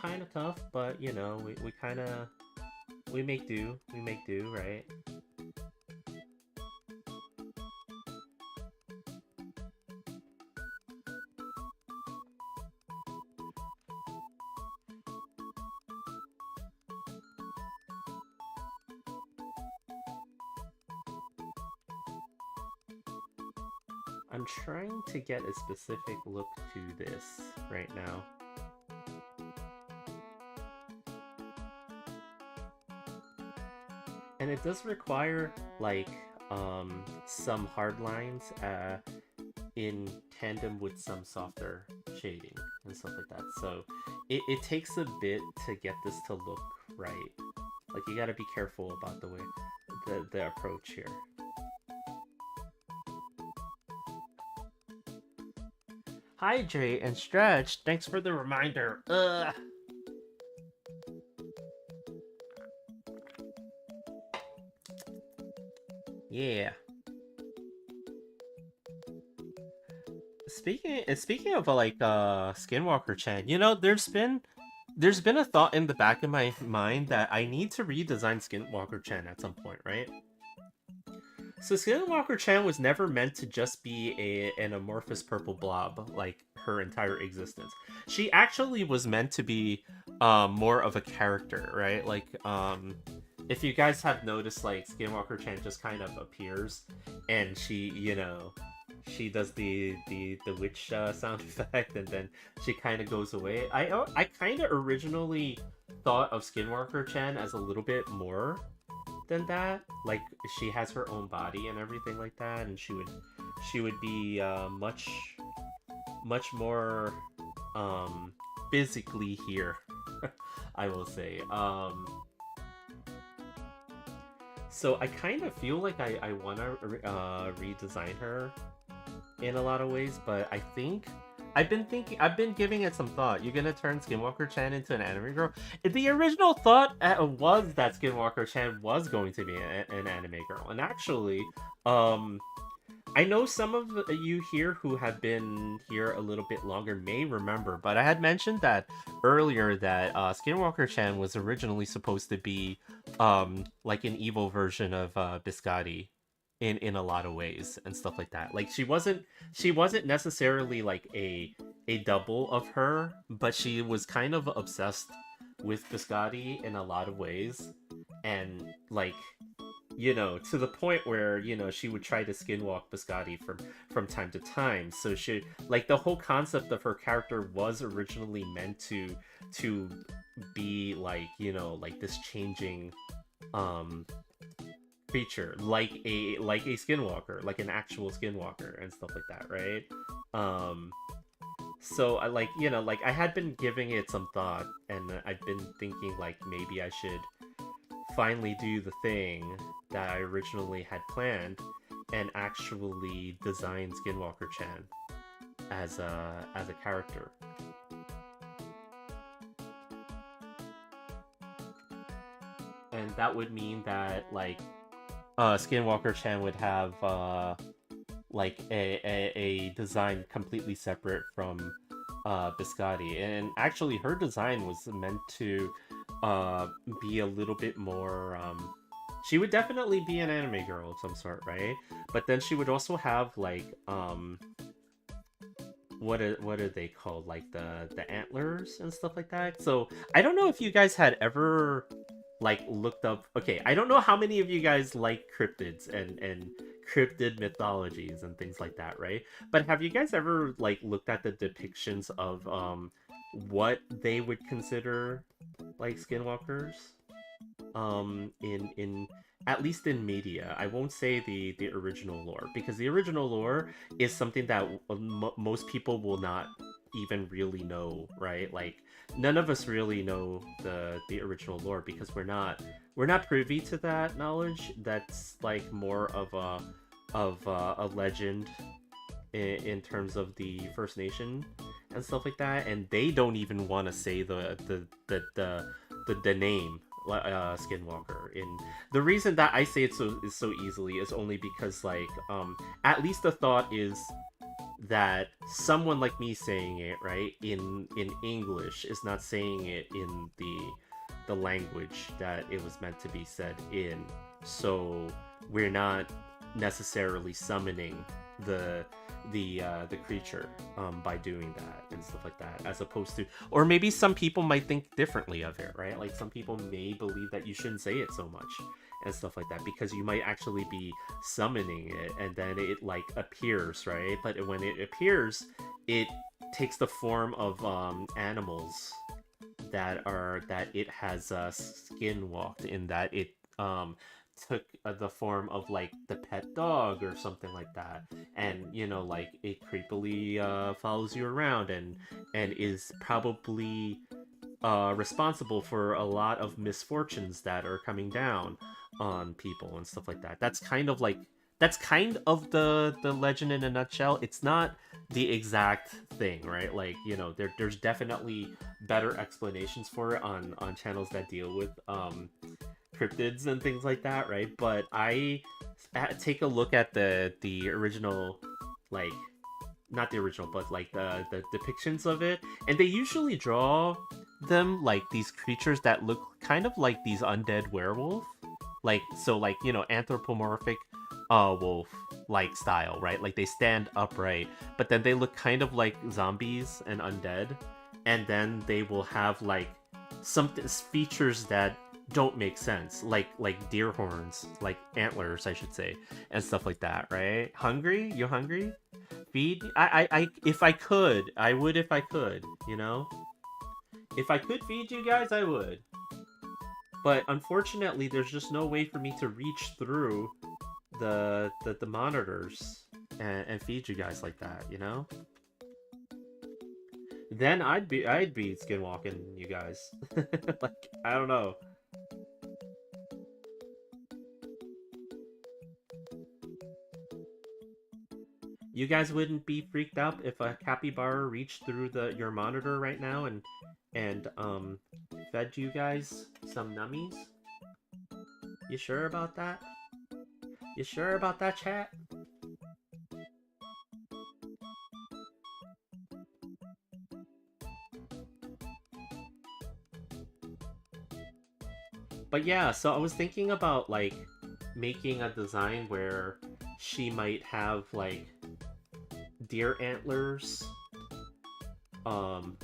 kind of tough, but you know, we kind of we make do, right? I'm trying to get a specific look to this right now. And it does require, like, some hard lines in tandem with some softer shading and stuff like that. So it takes a bit to get this to look right. Like, you gotta be careful about the way, the approach here. Hydrate and stretch. Thanks for the reminder. Ugh. Yeah. Speaking of like Skinwalker Chan, you know, there's been a thought in the back of my mind that I need to redesign Skinwalker Chan at some point, right? So Skinwalker Chan was never meant to just be an amorphous purple blob like her entire existence. She actually was meant to be more of a character, right? Like if you guys have noticed, like, Skinwalker Chan just kind of appears and she, you know, she does the witch sound effect and then she kind of goes away. I kind of originally thought of Skinwalker Chan as a little bit more than that. Like, she has her own body and everything like that, and she would be much more physically here. I will say. So I kind of feel like I want to redesign her in a lot of ways, but I think I've been giving it some thought. You're gonna turn Skinwalker Chan into an anime girl? The original thought was that Skinwalker Chan was going to be an anime girl, and actually, I know some of you here who have been here a little bit longer may remember, but I had mentioned that earlier that Skinwalker Chan was originally supposed to be like an evil version of Biscotti in a lot of ways and stuff like that. Like, she wasn't necessarily like a double of her, but she was kind of obsessed with Biscotti in a lot of ways, and like, you know, to the point where, you know, she would try to skinwalk Biscotti from time to time. So she, like, the whole concept of her character was originally meant to be like, you know, like this changing creature, like a skinwalker, like an actual skinwalker and stuff like that, right? So I, like, you know, like, I had been giving it some thought, and I've been thinking like maybe I should finally do the thing that I originally had planned and actually design Skinwalker Chan as a character. And that would mean that like Skinwalker Chan would have like a design completely separate from Biscotti. And actually her design was meant to be a little bit more she would definitely be an anime girl of some sort, right? But then she would also have like what are they called, like the antlers and stuff like that. So I don't know if you guys had ever like looked up, okay, I don't know how many of you guys like cryptids and cryptid mythologies and things like that, right? But have you guys ever like looked at the depictions of what they would consider like skinwalkers in at least in media? I won't say the original lore, because the original lore is something that most people will not even really know, right? Like none of us really know the original lore because we're not privy to that knowledge. That's like more of a legend in terms of the First Nation and stuff like that, and they don't even want to say the name Skinwalker. In the reason that I say it so easily is only because like at least the thought is that someone like me saying it right in English is not saying it in the language that it was meant to be said in, so we're not necessarily summoning the creature by doing that and stuff like that, as opposed to, or maybe some people might think differently of it, right? Like some people may believe that you shouldn't say it so much and stuff like that because you might actually be summoning it and then it like appears, right? But when it appears, it takes the form of animals that it has skin walked, in that it took the form of like the pet dog or something like that, and you know, like it creepily follows you around and is probably responsible for a lot of misfortunes that are coming down on people and stuff like that. That's kind of the legend in a nutshell. It's not the exact thing, right? Like, you know, there's definitely better explanations for it on channels that deal with cryptids and things like that, right? But I take a look at the original, like, not the original, but like the depictions of it, and they usually draw them like these creatures that look kind of like these undead werewolf, like, so like, you know, anthropomorphic wolf like style, right? Like they stand upright, but then they look kind of like zombies and undead, and then they will have like some features that don't make sense, like deer horns, like antlers, I should say, and stuff like that, right? Hungry? You hungry? Feed? I if I could, I would. If I could, you know, if I could feed you guys, I would. But unfortunately, there's just no way for me to reach through the monitors and feed you guys like that, you know. Then I'd be skinwalking you guys. Like, I don't know. You guys wouldn't be freaked out if a capybara reached through your monitor right now and fed you guys some nummies? You sure about that? You sure about that, chat? But yeah, so I was thinking about like making a design where she might have like deer antlers,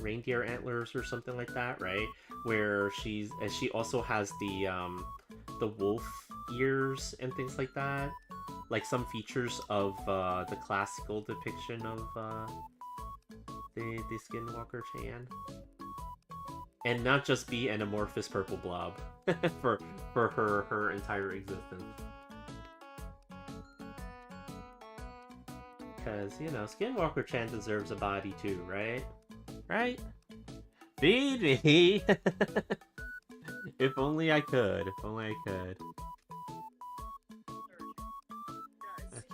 reindeer antlers or something like that, right? Where she also has the wolf ears and things like that, like some features of the classical depiction of the Skinwalker Chan, and not just be an amorphous purple blob for her entire existence. Because, you know, Skinwalker Chan deserves a body too, right? Right? Feed me! If only I could. If only I could.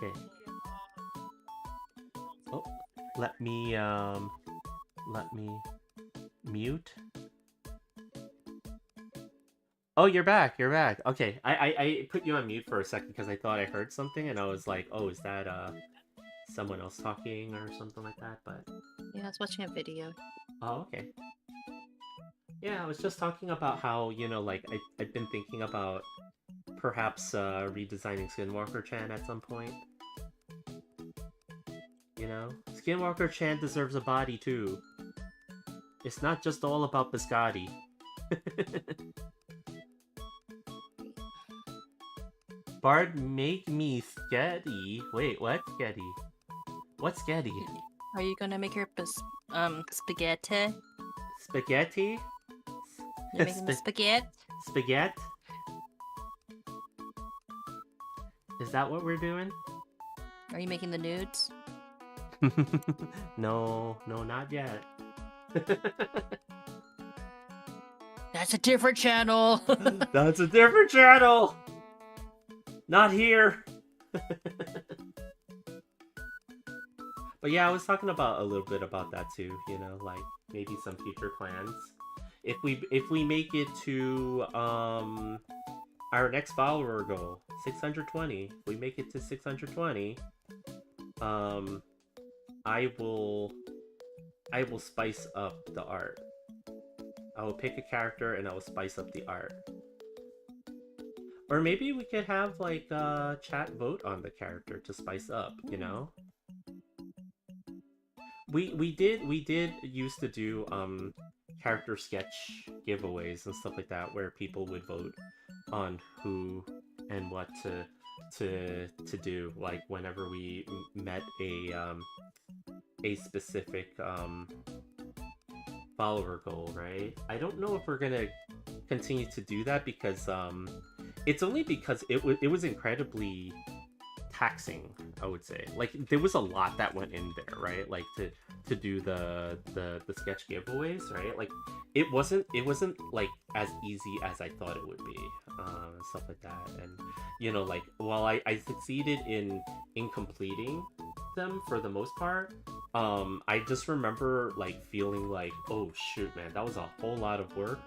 Okay. Oh, let me mute. Oh, you're back. You're back. Okay, I put you on mute for a second because I thought I heard something, and I was like, oh, is that someone else talking or something like that? But Yeah, I was watching a video. oh, okay. Yeah, I was just talking about how, you know, like I've been thinking about perhaps redesigning Skinwalker Chan at some point. You know, Skinwalker Chan deserves a body too. It's not just all about biscotti. Bard, make me sketty. Wait, what? Sketty? What's sketty? Are you gonna make her spaghetti? Spaghetti? You're making the spaghetti? Spaghetti? Is that what we're doing? Are you making the nudes? No, not yet. That's a different channel! That's a different channel! Not here! But yeah, I was talking about a little bit about that too, you know, like maybe some future plans. If we make it to our next follower goal, 620, if we make it to 620, I will spice up the art. I will pick a character and I will spice up the art. Or maybe we could have like chat vote on the character to spice up, you know? We did used to do character sketch giveaways and stuff like that where people would vote on who and what to do, like whenever we met a specific follower goal, right? I don't know if we're gonna continue to do that because it's only because it was incredibly taxing, I would say. Like there was a lot that went in there, right? Like to do the sketch giveaways, right? Like it wasn't like as easy as I thought it would be, and stuff like that. And you know, like while I succeeded in completing them for the most part, I just remember like feeling like, oh shoot, man, that was a whole lot of work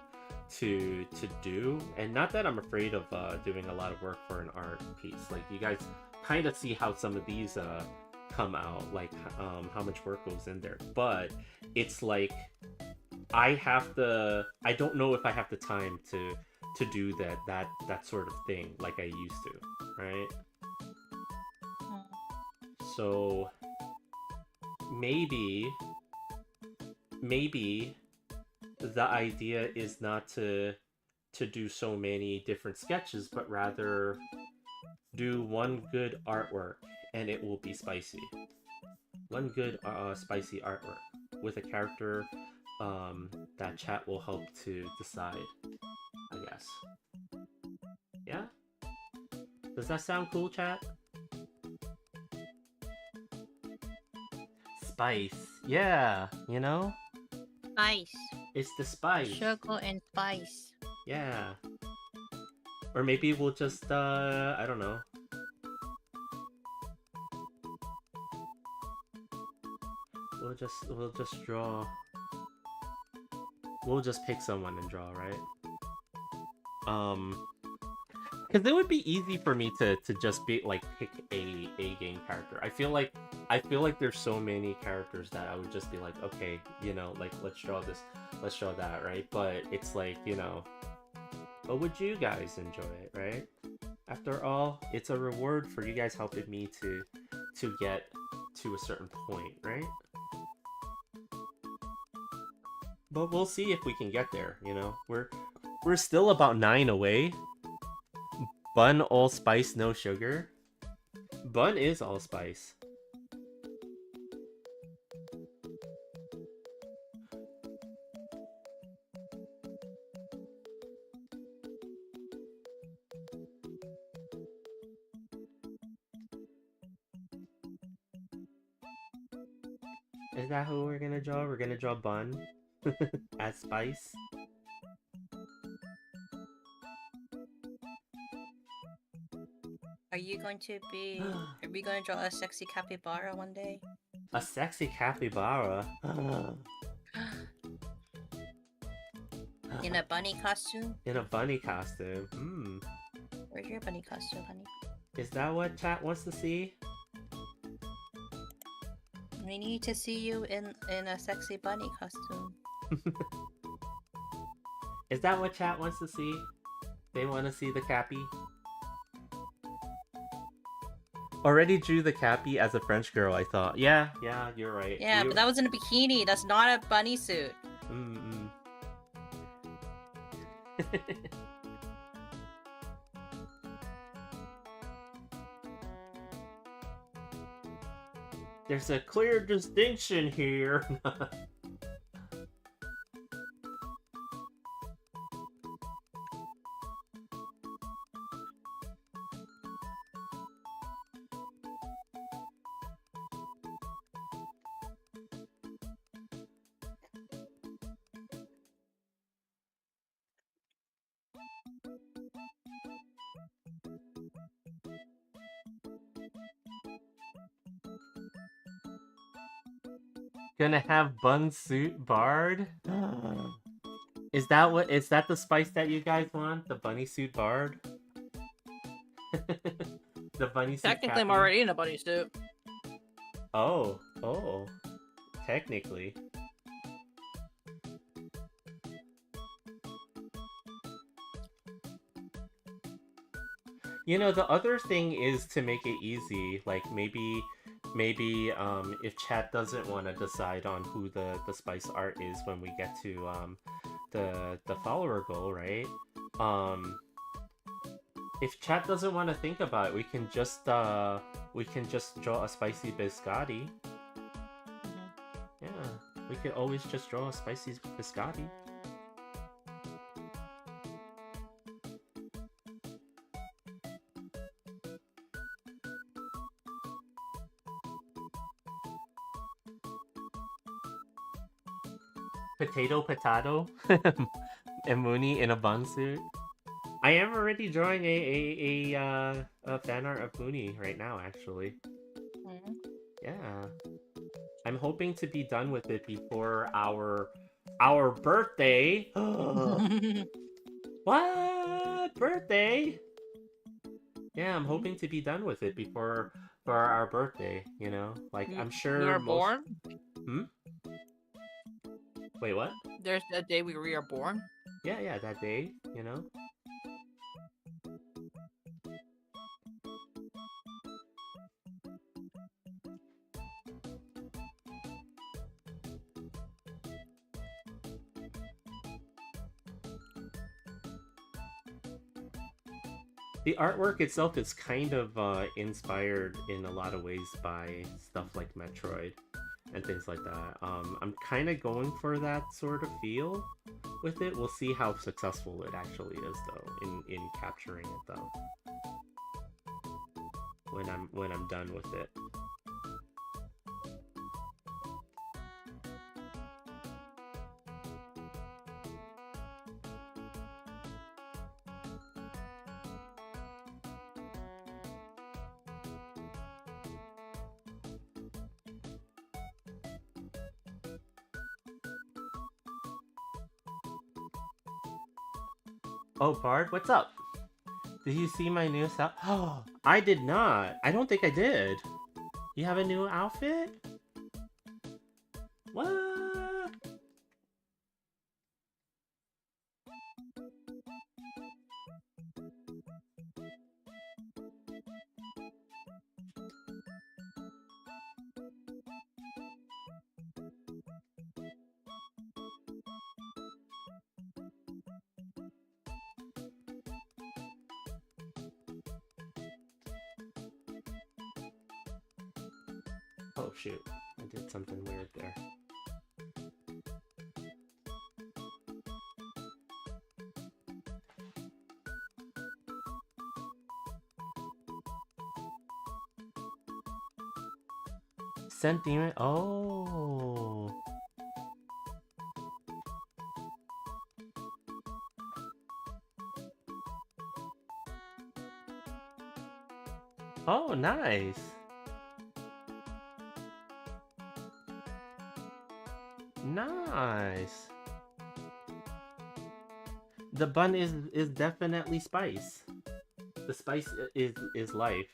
to do. And not that I'm afraid of doing a lot of work for an art piece. Like you guys kind of see how some of these come out, like how much work goes in there. But it's like I don't know if I have the time to do that sort of thing like I used to, right? So maybe the idea is not to do so many different sketches, but rather do one good artwork and it will be spicy. One good spicy artwork with a character that chat will help to decide, I guess. Yeah? Does that sound cool, chat? Spice. Yeah, you know? Spice. It's the spice. Sugar and spice. Yeah. Or maybe we'll just, I don't know. We'll just draw. We'll just pick someone and draw, right? Because it would be easy for me to just be like pick a game character. I feel like there's so many characters that I would just be like, okay, you know, like let's draw this, let's draw that, right? But it's like, you know, but would you guys enjoy it, right? After all, it's a reward for you guys helping me to get to a certain point, right? But we'll see if we can get there, you know? We're still about 9 away. Bun all spice, no sugar. Bun is all spice. Is that who we're gonna draw? We're gonna draw Bun as spice. Are you going to be? Are we going to draw a sexy capybara one day? A sexy capybara. In a bunny costume? In a bunny costume. Hmm. Where's your bunny costume, honey? Is that what chat wants to see? We need to see you in a sexy bunny costume. Is that what chat wants to see? They want to see the cappy? Already drew the cappy as a French girl, I thought. Yeah, you're right. Yeah, but that was in a bikini. That's not a bunny suit. There's a clear distinction here. Gonna have bun suit bard? Is that the spice that you guys want? The bunny suit bard? The bunny suit Technically, I'm cappy? already in a bunny suit. Oh. Technically. You know, the other thing is to make it easy, like maybe if chat doesn't want to decide on who the spice art is when we get to the follower goal, right? If chat doesn't want to think about it, we can just draw a spicy biscotti. Yeah, we could always just draw a spicy biscotti. Potato, and Mooney in a bun suit. I am already drawing a fan art of Mooney right now, actually. Yeah, I'm hoping to be done with it before our birthday. What birthday? Yeah, I'm hoping to be done with it before for our birthday. You know, like I'm sure We were born? Wait, what? There's a day we are born? Yeah, that day, you know? The artwork itself is kind of inspired in a lot of ways by stuff like Metroid and things like that. I'm kind of going for that sort of feel with it. We'll see how successful it actually is, though, in capturing it, though. When I'm done with it. Oh, Bard, what's up? Did you see my new outfit? Oh, I did not. I don't think I did. You have a new outfit? What? Oh shoot, I did something weird there. Sent demon. Oh. Oh, nice. Nice. The bun is definitely spice. The spice is life.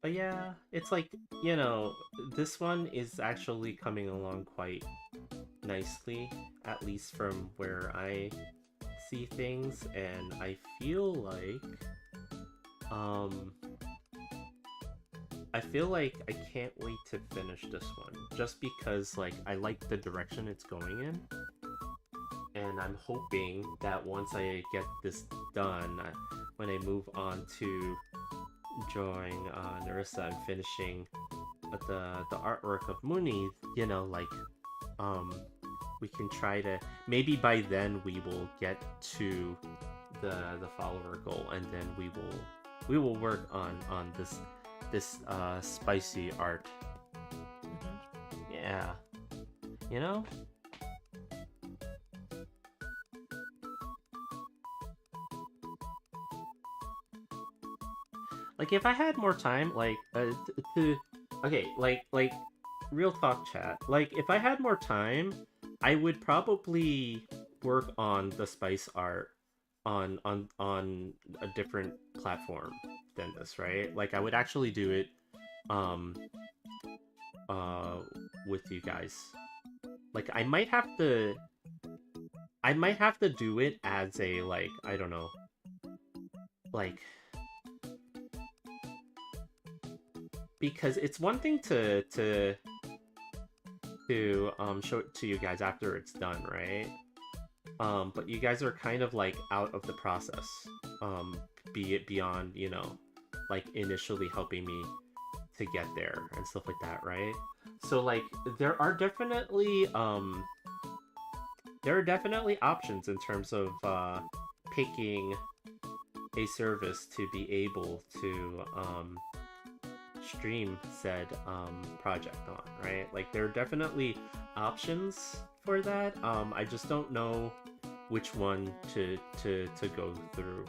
But yeah, it's like, you know, this one is actually coming along quite nicely, at least from where I see things, and I feel like, um, I feel like I can't wait to finish this one, just because, like, I like the direction it's going in, and I'm hoping that once I get this done, when I move on to drawing Narissa and finishing the artwork of Muni, you know, like, we can try to, maybe by then we will get to the follower goal, and then we will work on this spicy art. Yeah, you know. Like, if I had more time, like, okay, like, real talk chat. Like, if I had more time, I would probably work on the spice art on a different platform than this, right? Like, I would actually do it, um, with you guys. Like, I might have to do it as a, like, I don't know, like, because it's one thing to show it to you guys after it's done, right? But you guys are kind of like out of the process, be it beyond, you know, like initially helping me to get there and stuff like that, right? So like there are definitely options in terms of picking a service to be able to stream said project on, right? Like there are definitely options for that. I just don't know which one to go through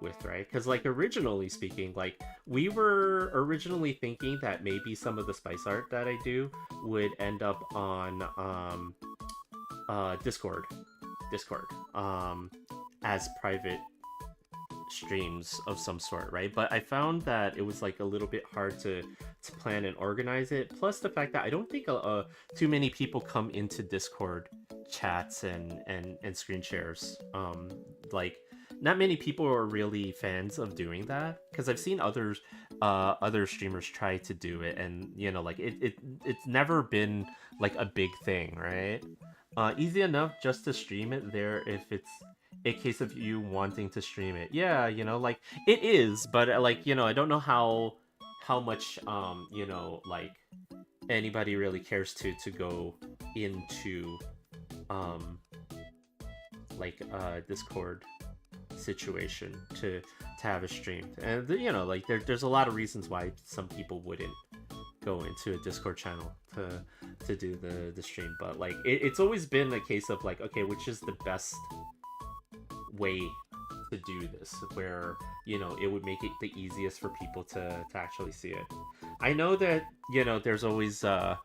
with, right? Because like originally speaking, like we were originally thinking that maybe some of the spice art that I do would end up on Discord as private streams of some sort, right? But I found that it was like a little bit hard to plan and organize it. Plus the fact that I don't think too many people come into Discord chats and screen shares. Like not many people are really fans of doing that because I've seen other streamers try to do it, and you know, like it's never been like a big thing, right? Easy enough just to stream it there if it's a case of you wanting to stream it. Yeah, you know, like it is, but like, you know, I don't know how much you know, like anybody really cares to go into like Discord situation to have a stream. And you know, like there's a lot of reasons why some people wouldn't go into a Discord channel to do the stream, but like it's always been a case of like, okay, which is the best way to do this, where you know it would make it the easiest for people to actually see it. I know that, you know, there's always no,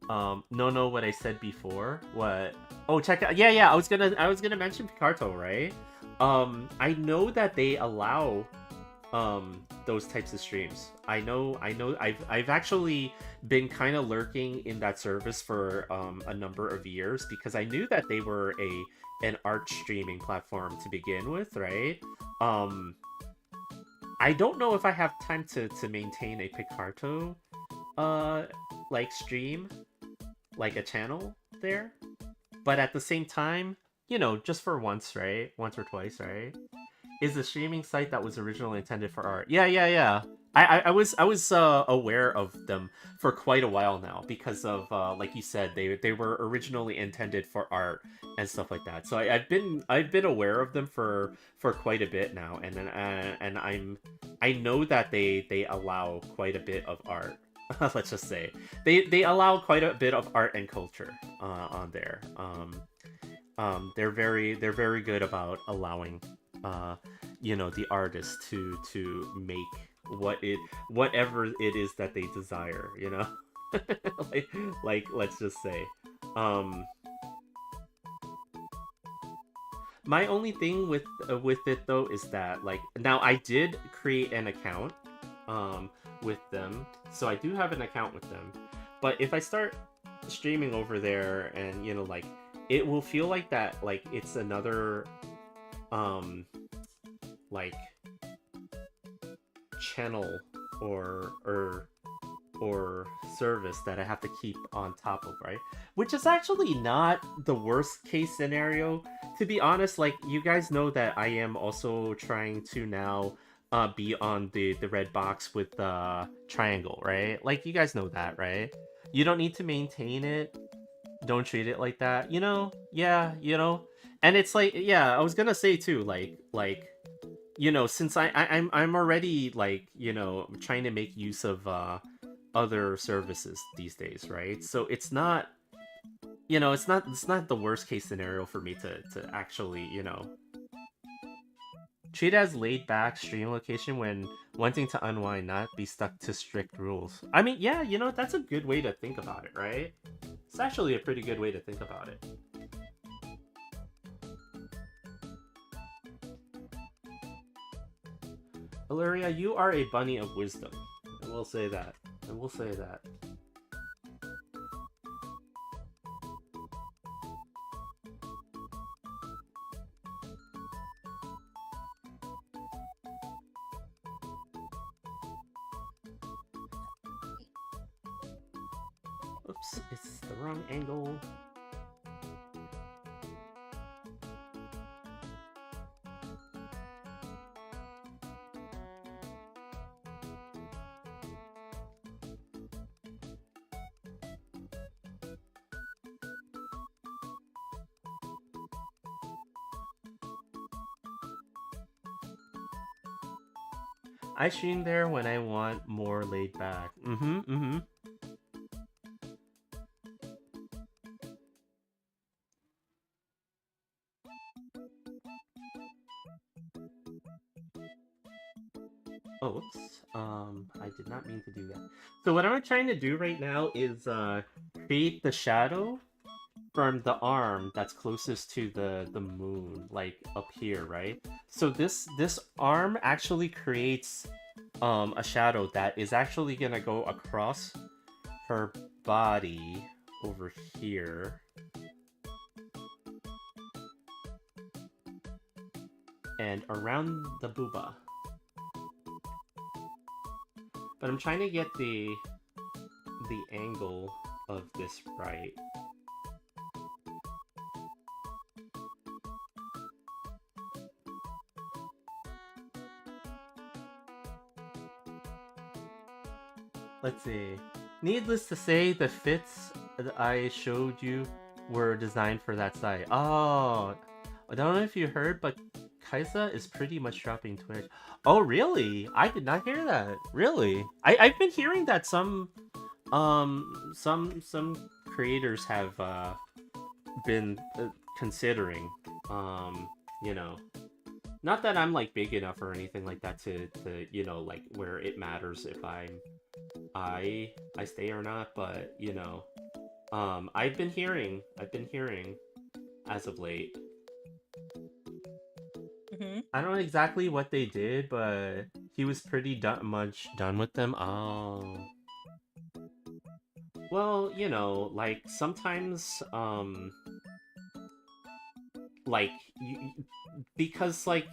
what I said before, what, oh, check out, yeah, I was gonna mention Picarto, right? I know that they allow those types of streams. I know I've actually been kind of lurking in that service for a number of years because I knew that they were an art streaming platform to begin with, right? I don't know if I have time to maintain a Picarto uh like stream like a channel there, but at the same time, just for once, right? Once or twice, right? Is a streaming site that was originally intended for art. Yeah, yeah, yeah. I was aware of them for quite a while now because of like you said, they were originally intended for art and stuff like that. So I've been aware of them for quite a bit now, and then I know that they allow quite a bit of art. Let's just say they allow quite a bit of art and culture on there. They're very good about allowing the artist to make whatever it is that they desire, like let's just say. um my only thing with it though is that, like, now I did create an account with them, so I do have an account with them, but if I start streaming over there, and like, it will feel like that, like it's another like channel or service that I have to keep on top of, right? Which is actually not the worst case scenario. To be honest, like, you guys know that I am also trying to now be on the red box with triangle, right? Like, you guys know that, right? You don't need to maintain it. Don't treat it like that, yeah, and it's like, yeah, I was gonna say too, like since I'm already, like, trying to make use of other services these days, right? So it's not, it's not the worst case scenario for me to actually, treat it as laid back stream location when wanting to unwind, not be stuck to strict rules. I mean, yeah, that's a good way to think about it, right? It's actually a pretty good way to think about it. Illyria, you are a bunny of wisdom. I will say that. I will say that. Oops, it's the wrong angle. I stream there when I want more laid back. Oh, whoops. I did not mean to do that. So what I'm trying to do right now is create the shadow from the arm that's closest to the moon, like up here, right? So this arm actually creates a shadow that is actually gonna go across her body over here. And around the booba. But I'm trying to get the angle of this right. Let's see. Needless to say, the fits that I showed you were designed for that site. Oh, I don't know if you heard, but Kaisa is pretty much dropping Twitch. Oh, really? I did not hear that. Really? I've been hearing that some creators have been considering, not that I'm like big enough or anything like that to like where it matters if I stay or not, but I've been hearing as of late. I don't know exactly what they did, but he was pretty much done with them. Oh. Well, like, sometimes, like, because, like,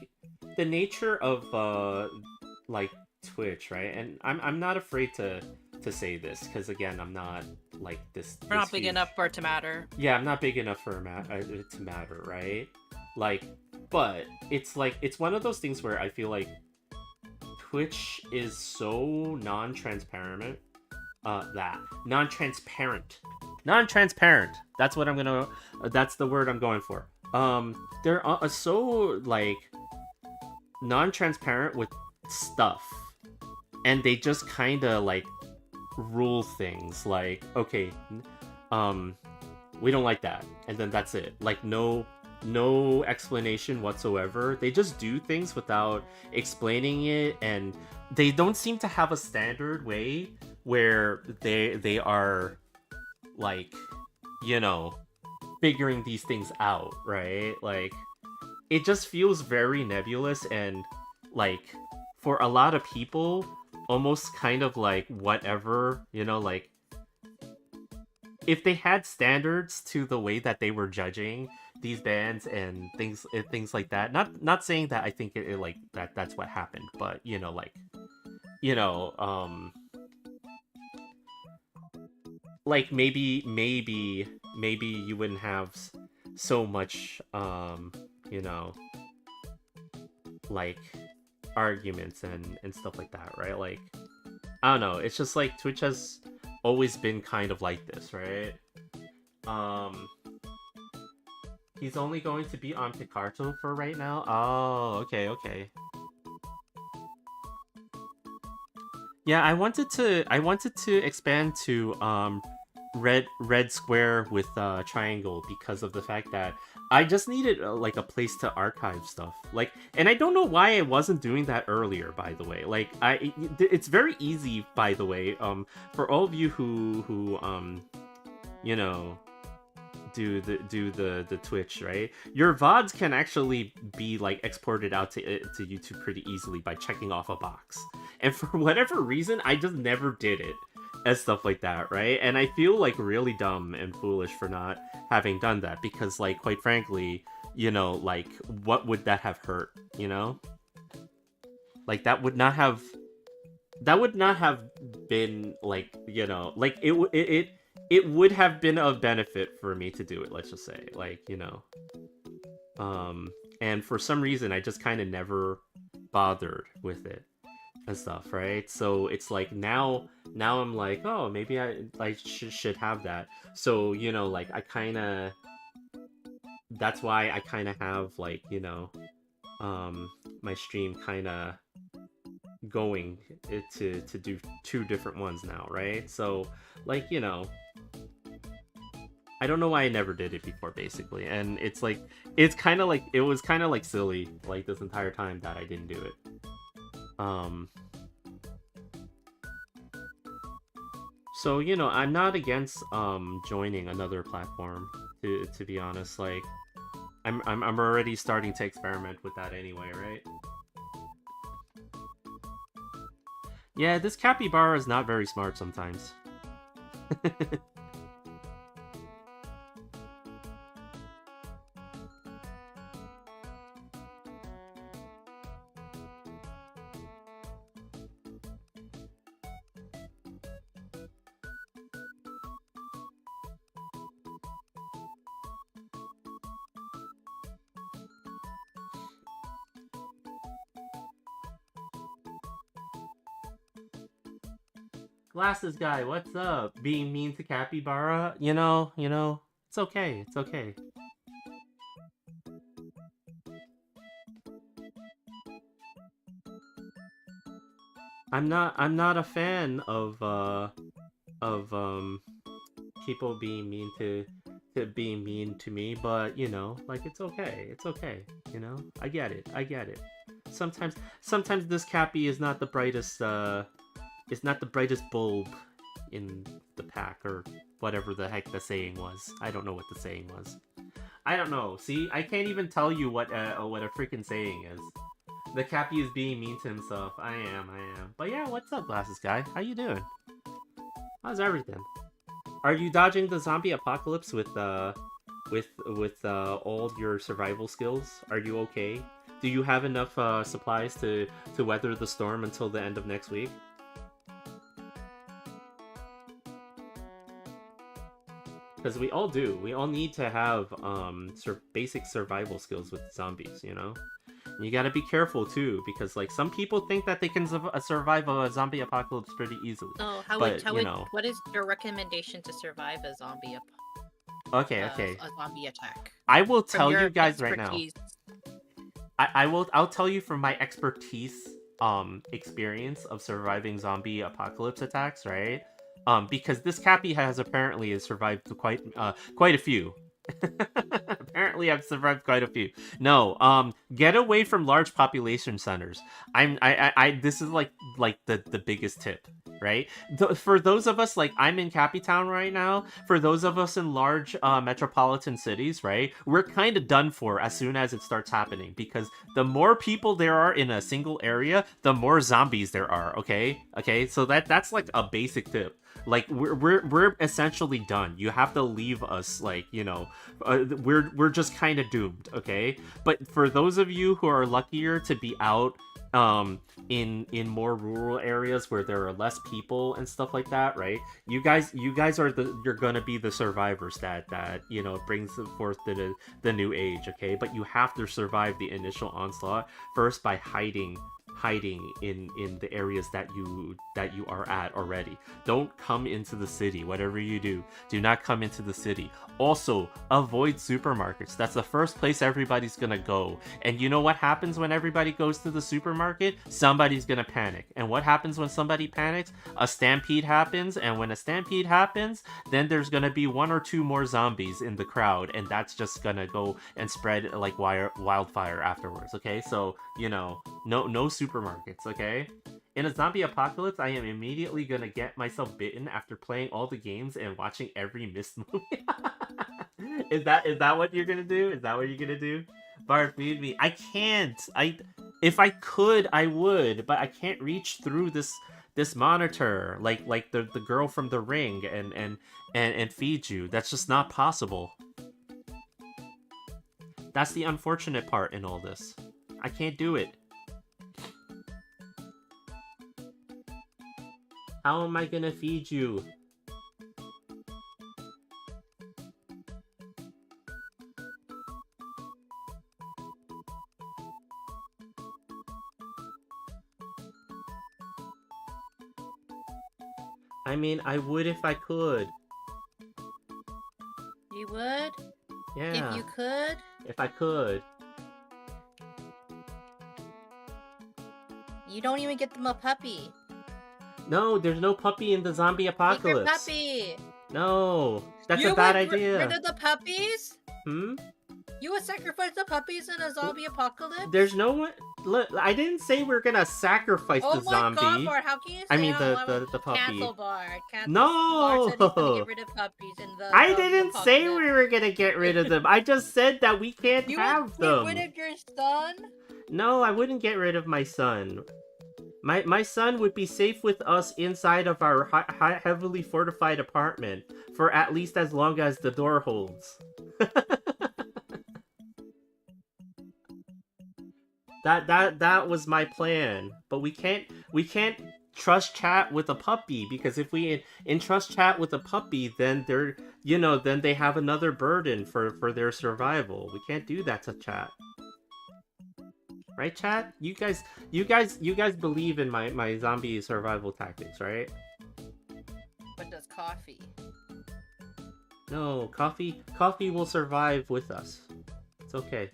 the nature of, like, Twitch, right? And I'm not afraid to to say this because again, I'm not like this. We're not this big huge. enough for it to matter. Yeah, I'm not big enough for it to matter, right? Like, but it's like it's one of those things where I feel like Twitch is so non-transparent. Non-transparent. That's what I'm gonna. That's the word I'm going for. They're so like non-transparent with stuff, and they just kind of like rule things. Like, okay, we don't like that, and then that's it. Like, no explanation whatsoever. They just do things without explaining it, and they don't seem to have a standard way where they are like, you know, figuring these things out, right? Like, it just feels very nebulous, and like for a lot of people almost kind of like whatever, you know, like if they had standards to the way that they were judging these bands and things like that. Not saying that I think it like that's what happened, but you know, like, you know, like maybe you wouldn't have so much you know, like arguments and stuff like that, right? Like, I don't know, it's just like Twitch has always been kind of like this, right? He's only going to be on Picarto for right now. Oh, okay. Yeah, I wanted to expand to red square with triangle because of the fact that I just needed like a place to archive stuff. Like, and I don't know why I wasn't doing that earlier, by the way. Like, it's very easy, by the way, for all of you who you know, do the Twitch, right? Your VODs can actually be like exported out to YouTube pretty easily by checking off a box. And for whatever reason, I just never did it and stuff like that, right? And I feel like really dumb and foolish for not having done that because, like, quite frankly, you know, like, what would that have hurt, you know? Like, that would not have been like, you know, like it would have been of benefit for me to do it, let's just say, like, you know. And for some reason I just kind of never bothered with it and stuff, right? So it's like now I'm like, oh, maybe I should have that. So, you know, like, I kind of, that's why I kind of have, like, you know, my stream kind of going to do 2 different ones now, right? So, like, you know, I don't know why I never did it before, basically. And it's like, it's kind of like, it was kind of like silly, like, this entire time that I didn't do it. So, you know, I'm not against joining another platform, to be honest. Like, I'm already starting to experiment with that anyway, right? Yeah, this capybara is not very smart sometimes. Glasses guy, what's up? Being mean to capybara? You know, it's okay, it's okay. I'm not a fan of people being mean to me, but you know, like, it's okay, you know, I get it. Sometimes this cappy is not the brightest it's not the brightest bulb in the pack, or whatever the heck the saying was. I don't know what the saying was. I don't know. See, I can't even tell you what a freaking saying is. The Cappy is being mean to himself. I am. But yeah, what's up, Glasses Guy? How you doing? How's everything? Are you dodging the zombie apocalypse with all your survival skills? Are you okay? Do you have enough supplies to weather the storm until the end of next week? Because we all do. We all need to have basic survival skills with zombies, you know? And you gotta be careful too, because like some people think that they can survive a zombie apocalypse pretty easily. So what is your recommendation to survive a zombie Okay. a zombie attack? I will From tell your you guys right now. expertise. I'll tell you from my expertise experience of surviving zombie apocalypse attacks, right? Because this Cappy has apparently survived quite a few. Apparently I've survived quite a few. No, get away from large population centers. I this is like the biggest tip, right? For those of us, like I'm in Cappy Town right now, for those of us in large metropolitan cities, right? We're kind of done for as soon as it starts happening, because the more people there are in a single area, the more zombies there are, okay? So that's like a basic tip. Like we're essentially done. You have to leave us, like, you know, we're just kind of doomed, okay? But for those of you who are luckier to be out in more rural areas where there are less people and stuff like that, right? You guys are you're gonna be the survivors that you know brings forth the new age, okay? But you have to survive the initial onslaught first by hiding in the areas that you are at already. Don't come into the city. Whatever you do not come into the city. Also, avoid supermarkets. That's the first place everybody's gonna go. And you know what happens when everybody goes to the supermarket? Somebody's gonna panic. And what happens when somebody panics? A stampede happens, and when a stampede happens, then there's gonna be one or two more zombies in the crowd, and that's just gonna go and spread like wildfire afterwards, okay? So, you know, no supermarkets, okay? In a zombie apocalypse, I am immediately gonna get myself bitten after playing all the games and watching every Mist movie. Is that what you're gonna do? Is that what you're gonna do? Bart, feed me. I can't. If I could, I would, but I can't reach through this monitor like the girl from The Ring and feed you. That's just not possible. That's the unfortunate part in all this. I can't do it. How am I gonna feed you? I mean, I would if I could. You would? Yeah. If you could? If I could. You don't even get them a puppy. No, there's no puppy in the zombie apocalypse. Make your puppy. No, that's a bad idea. You would rid of the puppies? Hmm? You would sacrifice the puppies in a zombie apocalypse? There's no one. Look, I didn't say we're gonna sacrifice the zombie. Oh my god, Bart, how can you say I mean the puppy. Cancel, Bart. Cancel. No! Bart said he's gonna get rid of puppies in the I didn't say we were gonna get rid of them. I just said that we can't have them. You would get rid of your son? No, I wouldn't get rid of my son. My son would be safe with us inside of our heavily fortified apartment for at least as long as the door holds. That was my plan. But we can't trust chat with a puppy, because if we entrust chat with a puppy, then then they have another burden for their survival. We can't do that to chat. Right, chat? You guys believe in my zombie survival tactics, right? But does coffee? No, coffee will survive with us. It's okay.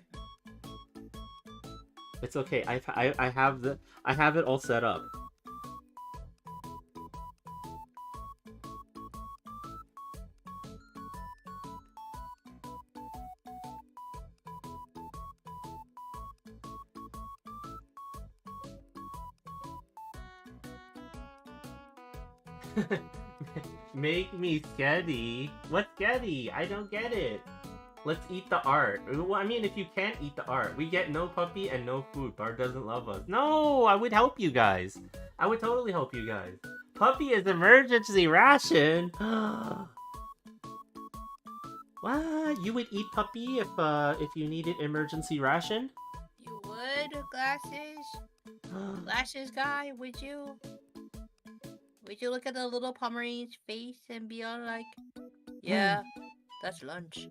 It's okay. I have it all set up. Make me sketty. What's sketty? I don't get it. Let's eat the art. Well, I mean, if you can't eat the art, we get no puppy and no food. Bart doesn't love us. No, I would help you guys. I would totally help you guys. Puppy is emergency ration. What? You would eat puppy if you needed emergency ration? You would, Glasses? Glasses guy, would you? Would you look at the little Pomeranian's face and be all like, yeah, That's lunch.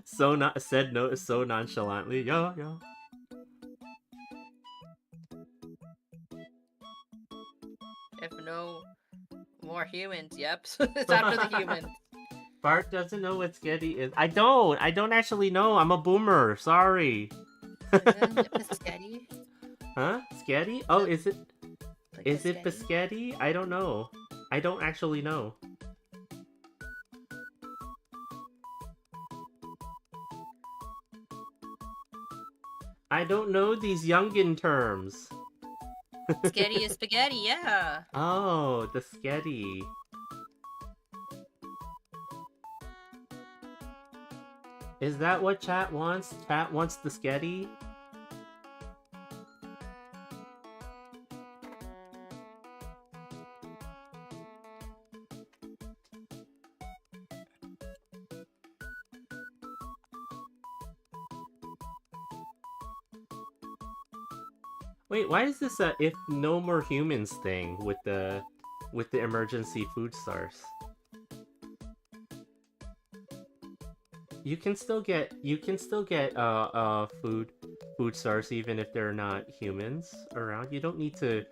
So not said no so nonchalantly. Yeah, yeah. If no more humans, yep. It's after the humans. Bart doesn't know what Sketty is. I don't actually know. I'm a boomer. Sorry. Biscotti? Huh? Sketty? Oh, is it Like is it biscotti? biscotti? I don't know. I don't actually know. I don't know these youngin terms. Spaghetti is spaghetti, yeah. Oh, the sketty. Is that what chat wants? Chat wants the sketty? Wait, why is this a if no more humans thing with the emergency food source? You can still get food source even if they're not humans around. You don't need to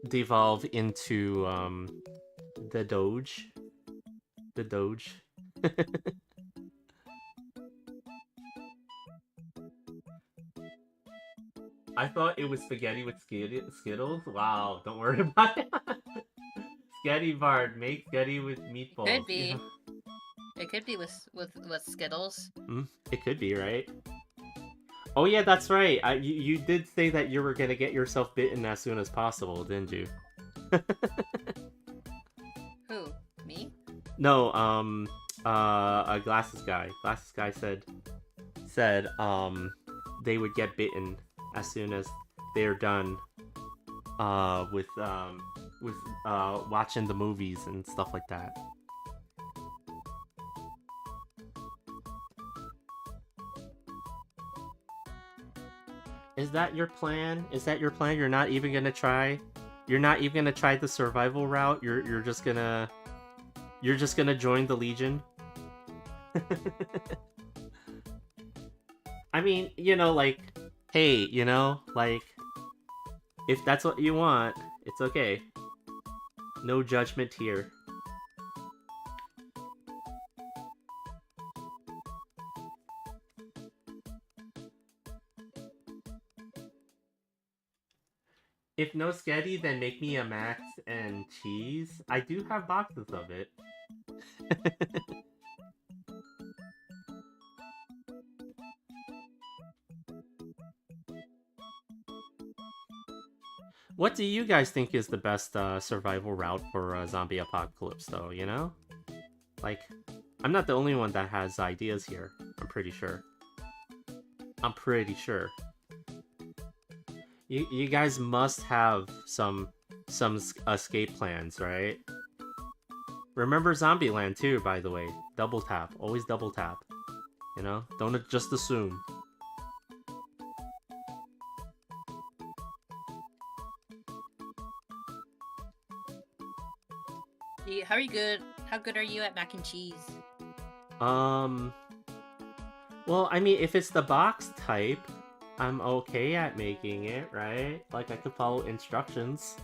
devolve into the Doge. The Doge. I thought it was spaghetti with Skittles. Wow, don't worry about it. Sketty Bard, make spaghetti with meatballs. Could be. Yeah. It could be with Skittles. It could be, right? Oh yeah, that's right. You did say that you were gonna get yourself bitten as soon as possible, didn't you? Who? Me? No, a Glasses guy. Glasses guy said they would get bitten as soon as they're done with watching the movies and stuff like that. Is that your plan? Is that your plan? You're not even gonna try? You're not even gonna try the survival route? You're just gonna join the Legion? I mean, you know, like, hey, you know, like, if that's what you want, it's okay. No judgment here. If no sketty, then make me a mac and cheese. I do have boxes of it. What do you guys think is the best survival route for a zombie apocalypse, though, you know? Like, I'm not the only one that has ideas here, I'm pretty sure. I'm pretty sure. You guys must have some escape plans, right? Remember Zombieland too, by the way. Double tap. Always double tap. You know? Don't just assume. How good are you at mac and cheese? Well, I mean, if it's the box type, I'm okay at making it, right? Like, I could follow instructions.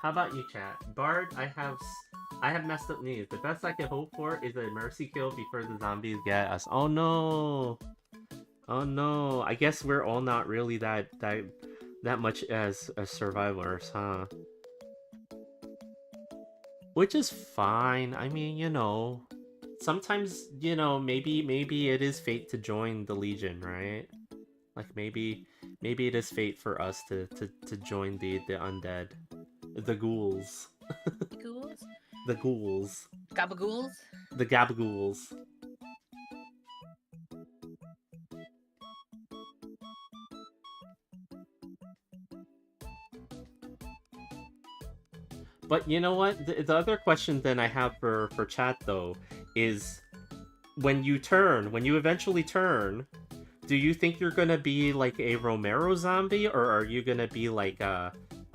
How about you, chat? Bard, I have messed up news. The best I can hope for is a mercy kill before the zombies get us. Oh no! Oh no! I guess we're all not really that much as survivors, huh? Which is fine. I mean, you know, sometimes, you know, maybe it is fate to join the Legion, right? Like maybe it is fate for us to join the undead, the ghouls. Ghouls? The ghouls. Gabagools? The gabagools. But you know what? The other question then I have for chat though is when you eventually turn do you think you're gonna be like a Romero zombie, or are you gonna be like a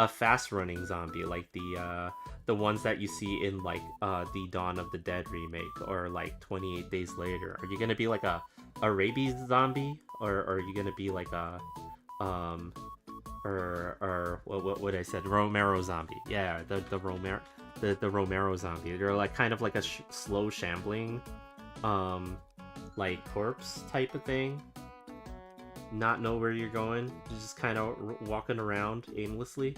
fast running zombie, like the ones that you see in like the Dawn of the Dead remake, or like 28 Days Later? Are you gonna be like a rabies zombie, or are you gonna be like a or what I said, Romero zombie? Yeah, the Romero the Romero zombie. They're like kind of like a slow shambling like corpse type of thing. Not know where you're going. You're just kind of walking around aimlessly.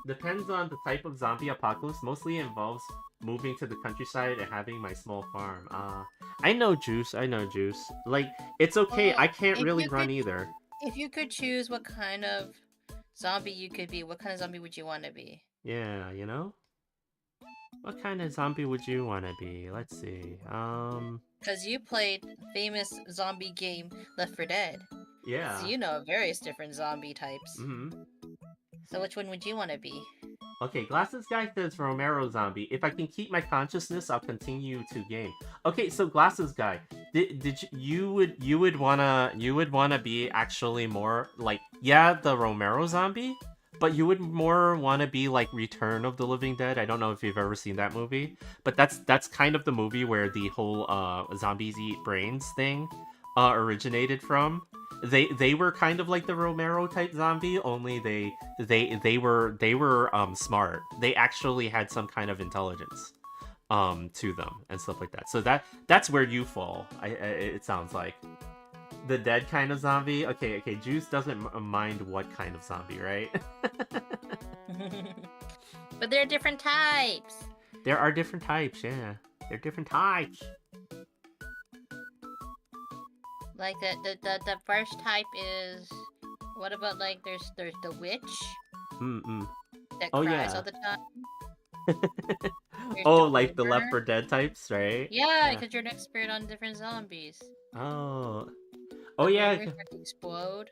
Depends on the type of zombie apocalypse. Mostly involves moving to the countryside and having my small farm. I know Juice. Like, it's okay. Well, I can't if really you run could- either. If you could choose what kind of zombie you could be, what kind of zombie would you want to be? Yeah, you know? What kind of zombie would you want to be? Let's see. Because you played famous zombie game Left 4 Dead. Yeah. So you know various different zombie types. Mm-hmm. So which one would you want to be? Okay, Glasses Guy says Romero zombie. If I can keep my consciousness, I'll continue to game. Okay, so Glasses Guy, did you would wanna be actually more like, yeah, the Romero zombie, but you would more want to be like Return of the Living Dead. I don't know if you've ever seen that movie, but that's kind of the movie where the whole zombies eat brains thing originated from. They were kind of like the Romero type zombie, only they were smart. They actually had some kind of intelligence to them and stuff like that. So that's where you fall. It sounds like the dead kind of zombie. Okay, Juice doesn't mind what kind of zombie, right? But there are different types. There are different types, yeah. There are different types. Like the first type is, what about like there's the witch that Oh, cries yeah. all the time. There's Oh, the like the boomer. Left 4 Dead types, right? Yeah, because you're an expert on different zombies. Oh. The Oh, yeah. boomers that explode.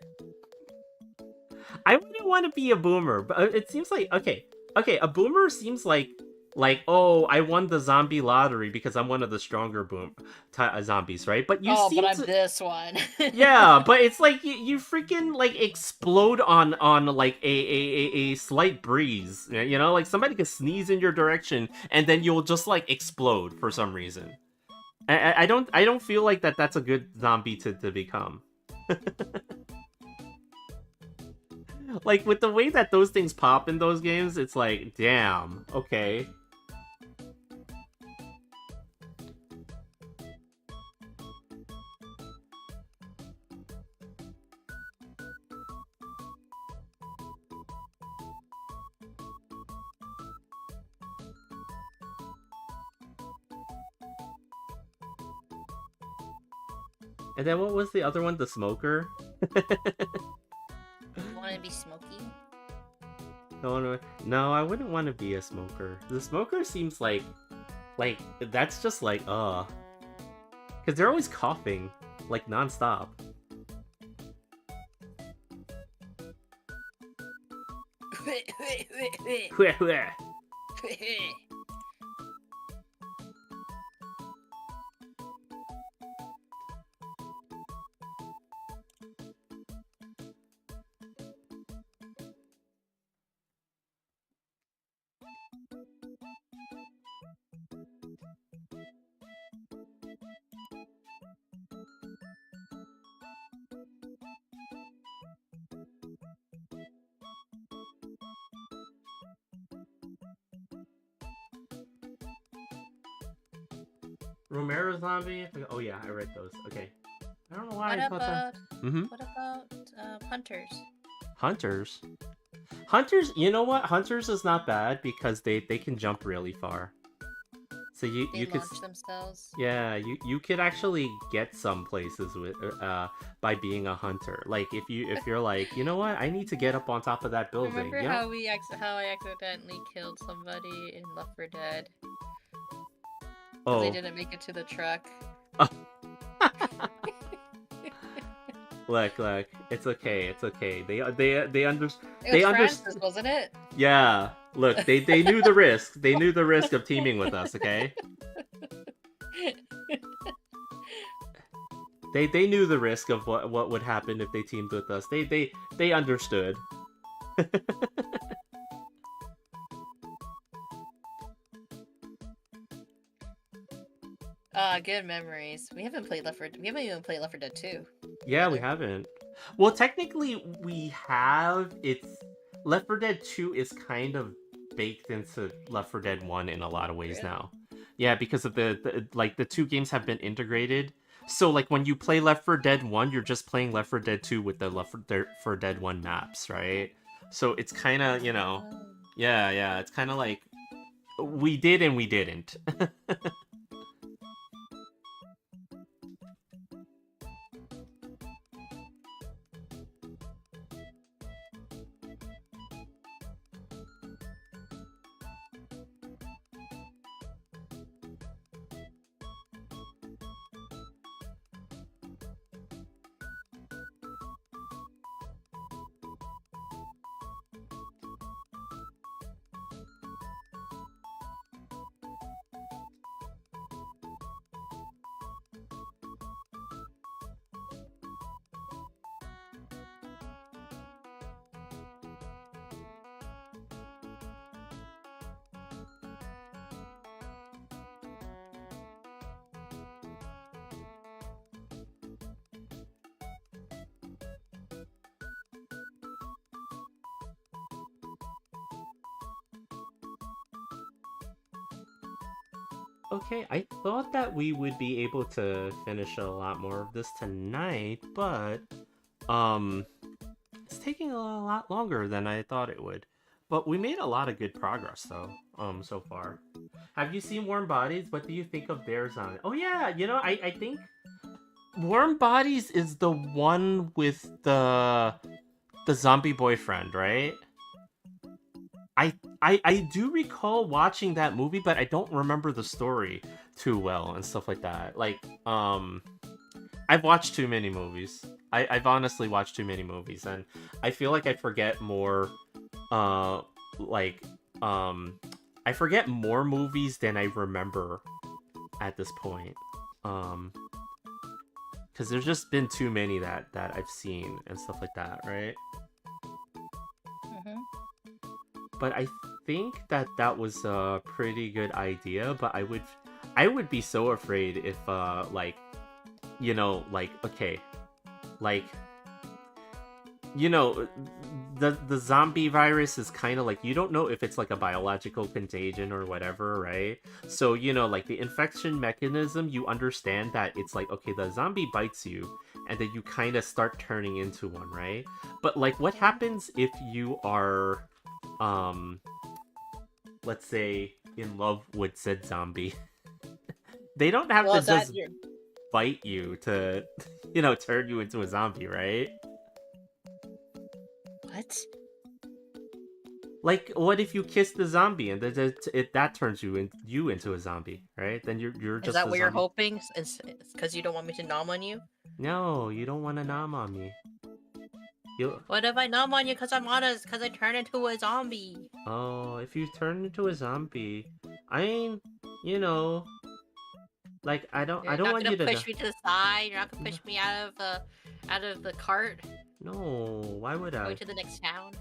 I wouldn't want to be a boomer, but it seems like okay, a boomer seems like oh, I won the zombie lottery because I'm one of the stronger zombies, right? But you seem but I'm to... this one. Yeah, but it's like you freaking like explode on like a slight breeze, you know, like somebody could sneeze in your direction and then you'll just like explode for some reason. I don't feel like that's a good zombie to become. Like, with the way that those things pop in those games, it's like, damn, okay. And then what was the other one? The smoker? You want to be smoky? No, I wouldn't want to be a smoker. The smoker seems like that's just like, because they're always coughing, like, non-stop. Romero zombie? Oh yeah, I read those. Okay. I don't know why I thought that. What about hunters? Hunters? Hunters, you know what? Hunters is not bad because they can jump really far. So you could launch themselves. Yeah, you could actually get some places with by being a hunter. Like if you're like, you know what? I need to get up on top of that building. Remember you know? how I accidentally killed somebody in Left 4 Dead? Oh. They didn't make it to the truck. Look, it's okay. They understand. It was Francis, wasn't it? Yeah. Look, they knew the risk. They knew the risk of teaming with us. Okay. They knew the risk of what would happen if they teamed with us. They understood. Good memories. We haven't even played Left 4 Dead 2. Yeah, we haven't. Well, technically we have. It's Left 4 Dead 2 is kind of baked into Left 4 Dead 1 in a lot of ways now. Yeah, because of the two games have been integrated. So like when you play Left 4 Dead 1, you're just playing Left 4 Dead 2 with the Left 4 Dead 1 maps, right? So it's kind of, yeah, it's kind of like we did and we didn't. Okay, I thought that we would be able to finish a lot more of this tonight, but it's taking a lot longer than I thought it would. But we made a lot of good progress though, so far. Have you seen Warm Bodies? What do you think of theirs on it? Oh yeah, I think Warm Bodies is the one with the zombie boyfriend, right? I do recall watching that movie, but I don't remember the story too well and stuff like that. Like, I've watched too many movies. I've honestly watched too many movies, and I feel like I forget more, I forget more movies than I remember at this point. Because there's just been too many that I've seen and stuff like that, right? But I think that was a pretty good idea, but I would be so afraid if okay, the zombie virus is kind of like, you don't know if it's like a biological contagion or whatever, right? So like the infection mechanism, you understand that it's like, okay, the zombie bites you and then you kind of start turning into one, right? But like, what happens if you are let's say in love with said zombie? They don't have to just bite you to turn you into a zombie, right? What? Like, what if you kiss the zombie and that turns you into a zombie, right? Then you're just. Is that what you're hoping? Is because you don't want me to nom on you? No, you don't want to nom on me. What if I nom on you because I'm honest? Because I turn into a zombie. Oh, if you turn into a zombie, I mean, like I don't want you to. You're not gonna push me to the side. You're not gonna push me out of the cart. No, why would I? Go to the next town.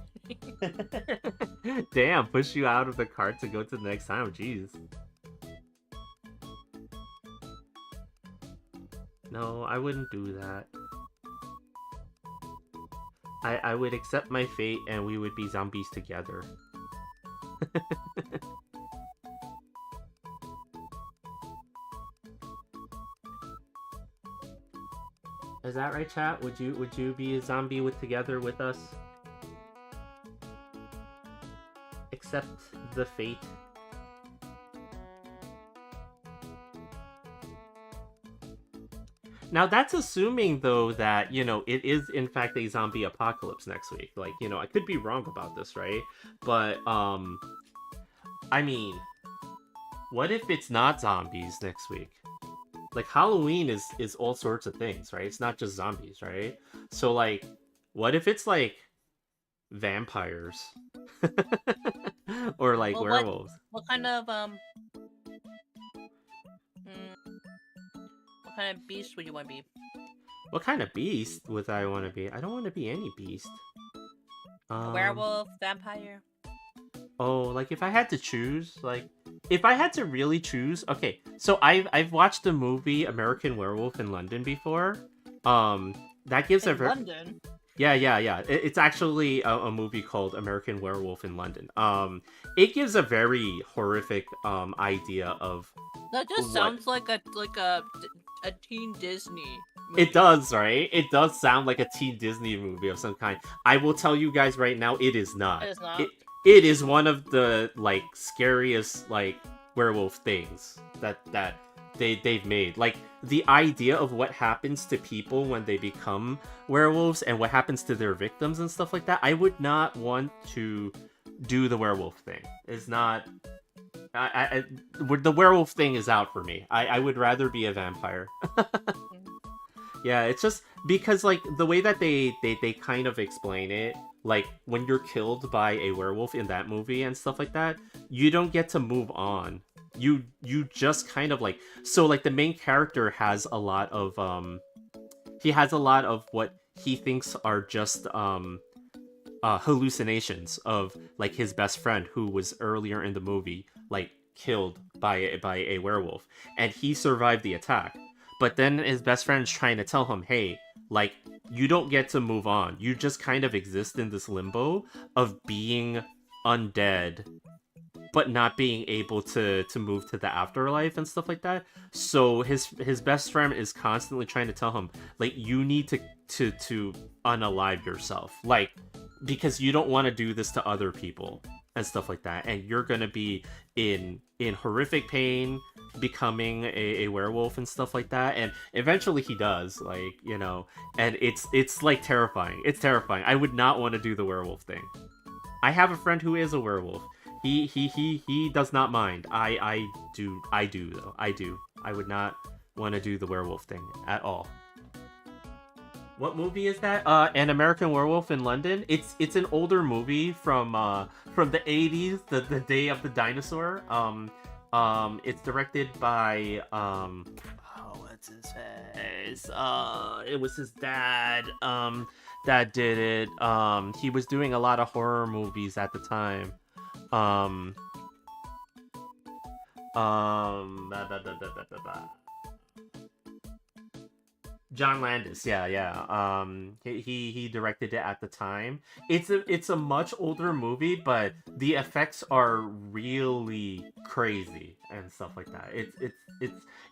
Damn, push you out of the cart to go to the next town. Jeez. No, I wouldn't do that. I would accept my fate and we would be zombies together. Is that right, chat? Would you be a zombie together with us? Accept the fate. Now that's assuming though that, it is in fact a zombie apocalypse next week. Like, I could be wrong about this, right? But I mean, what if it's not zombies next week? Like, Halloween is all sorts of things, right? It's not just zombies, right? So like, what if it's like vampires? Or like werewolves? What kind of beast would you want to be? What kind of beast would I want to be? I don't want to be any beast. A werewolf, vampire. Oh, like if I had to choose, like if I had to really choose, okay. So I've watched the movie American Werewolf in London before. That gives a very London. yeah. It's actually a movie called American Werewolf in London. It gives a very horrific idea of That just sounds like a teen Disney movie. It does, right? It does sound like a teen Disney movie of some kind. I will tell you guys right now, it is not. It is not. It is one of the like scariest like werewolf things that they've made. Like the idea of what happens to people when they become werewolves and what happens to their victims and stuff like that. I would not want to do the werewolf thing. It's not. The werewolf thing is out for me. I would rather be a vampire. Yeah, it's just because like the way that they kind of explain it, like when you're killed by a werewolf in that movie and stuff like that, you don't get to move on. You just kind of like, so like the main character has a lot of he has a lot of what he thinks are just hallucinations of like his best friend who was earlier in the movie like killed by a werewolf, and he survived the attack. But then his best friend's trying to tell him, hey, like, you don't get to move on. You just kind of exist in this limbo of being undead, but not being able to move to the afterlife and stuff like that. So his best friend is constantly trying to tell him, like, you need to unalive yourself. Like, because you don't want to do this to other people and stuff like that. And you're going to be in horrific pain, becoming a werewolf and stuff like that, and eventually he does, like, you know, and it's like terrifying. It's terrifying. I would not want to do the werewolf thing. I have a friend who is a werewolf. He does not mind. I do though. I do. I would not want to do the werewolf thing at all. What movie is that? An American Werewolf in London. It's an older movie from the 80s, the day of the dinosaur. It's directed by what's his face? It was his dad. That did it. He was doing a lot of horror movies at the time. John Landis, yeah. He directed it at the time. It's a much older movie, but the effects are really crazy and stuff like that.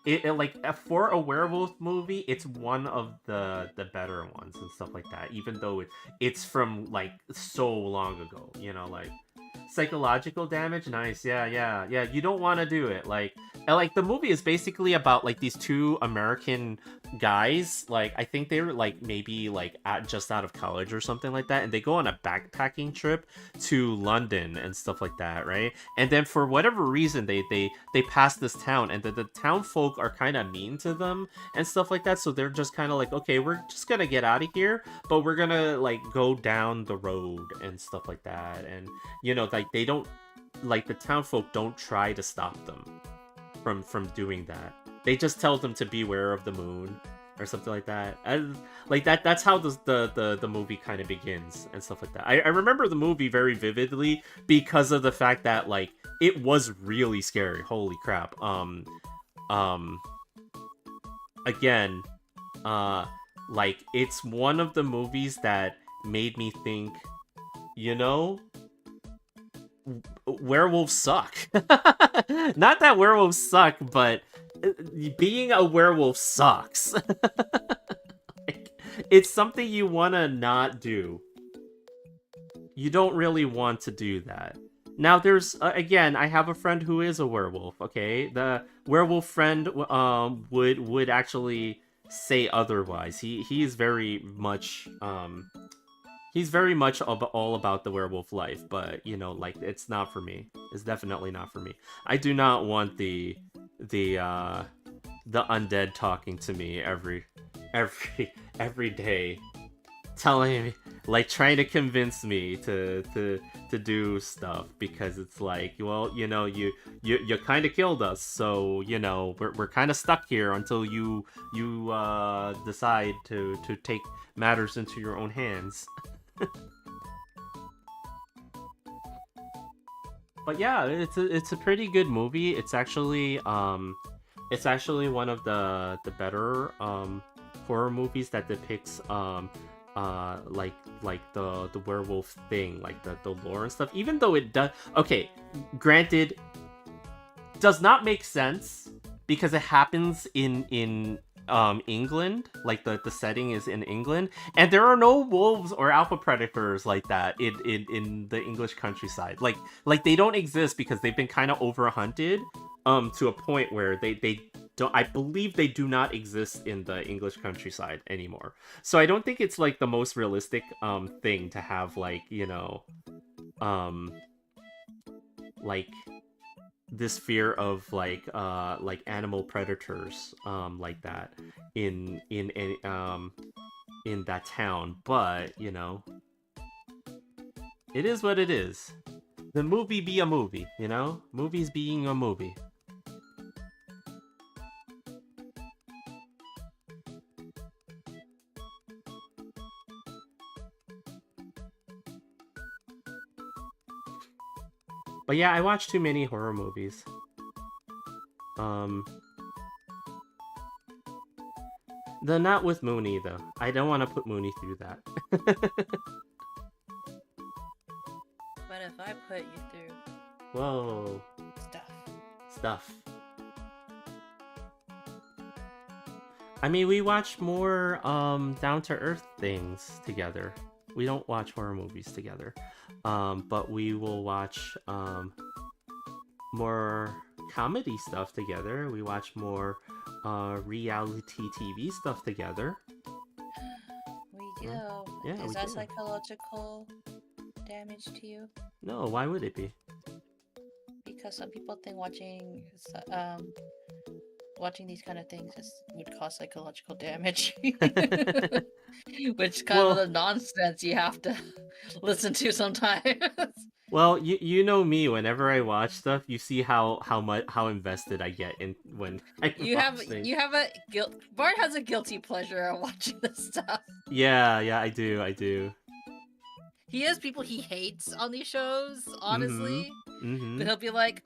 It like for a werewolf movie, it's one of the better ones and stuff like that. Even though it's from like so long ago, you know, like psychological damage. Nice, yeah. You don't want to do it, like the movie is basically about like these two American guys, like I think they were like maybe like just out of college or something like that, and they go on a backpacking trip to London and stuff like that, right? And then for whatever reason they pass this town, and the town folk are kind of mean to them and stuff like that, so they're just kind of like, okay, we're just gonna get out of here, but we're gonna like go down the road and stuff like that. And you know, like they don't, like the town folk don't try to stop them from doing that. They just tell them to beware of the moon or something like that. And like that's how the movie kind of begins and stuff like that. I remember the movie very vividly because of the fact that like it was really scary. Holy crap. Again, like it's one of the movies that made me think, you know, werewolves suck. Not that werewolves suck, but being a werewolf sucks. Like, it's something you want to not do. You don't really want to do that. Now there's again, I have a friend who is a werewolf, okay? The werewolf friend would actually say otherwise. He is very much he's very much all about the werewolf life, but you know, like it's not for me. It's definitely not for me. I do not want the undead talking to me every day. telling me, like, trying to convince me to do stuff, because it's like, well, you kind of killed us, so we're kind of stuck here until you decide to take matters into your own hands. But yeah, it's a pretty good movie. It's actually one of the better horror movies that depicts like the werewolf thing, like the lore and stuff. Even though it does, okay, granted, does not make sense because it happens in England, like the setting is in England, and there are no wolves or alpha predators like that in the English countryside. Like they don't exist because they've been kind of overhunted to a point where they don't, I believe they do not exist in the English countryside anymore. So I don't think it's like the most realistic thing to have, like, like this fear of like animal predators like that in that town. But it is what it is. The movie be a movie, movies being a movie. But yeah, I watch too many horror movies. Not with Mooney, though. I don't want to put Mooney through that. But if I put you through... Whoa. Stuff. I mean, we watch more down-to-earth things together. We don't watch horror movies together. But we will watch more comedy stuff together. We watch more reality TV stuff together. We do. Yeah, Is that psychological damage to you? No, why would it be? Because some people think watching these kind of things would cause psychological damage. Which is kind of the nonsense you have to listen to sometimes. Well, you know me. Whenever I watch stuff, you see how invested I get in when I watch things. Bart has a guilty pleasure of watching this stuff. Yeah, I do. He has people he hates on these shows, honestly. Mm-hmm. But he'll be like,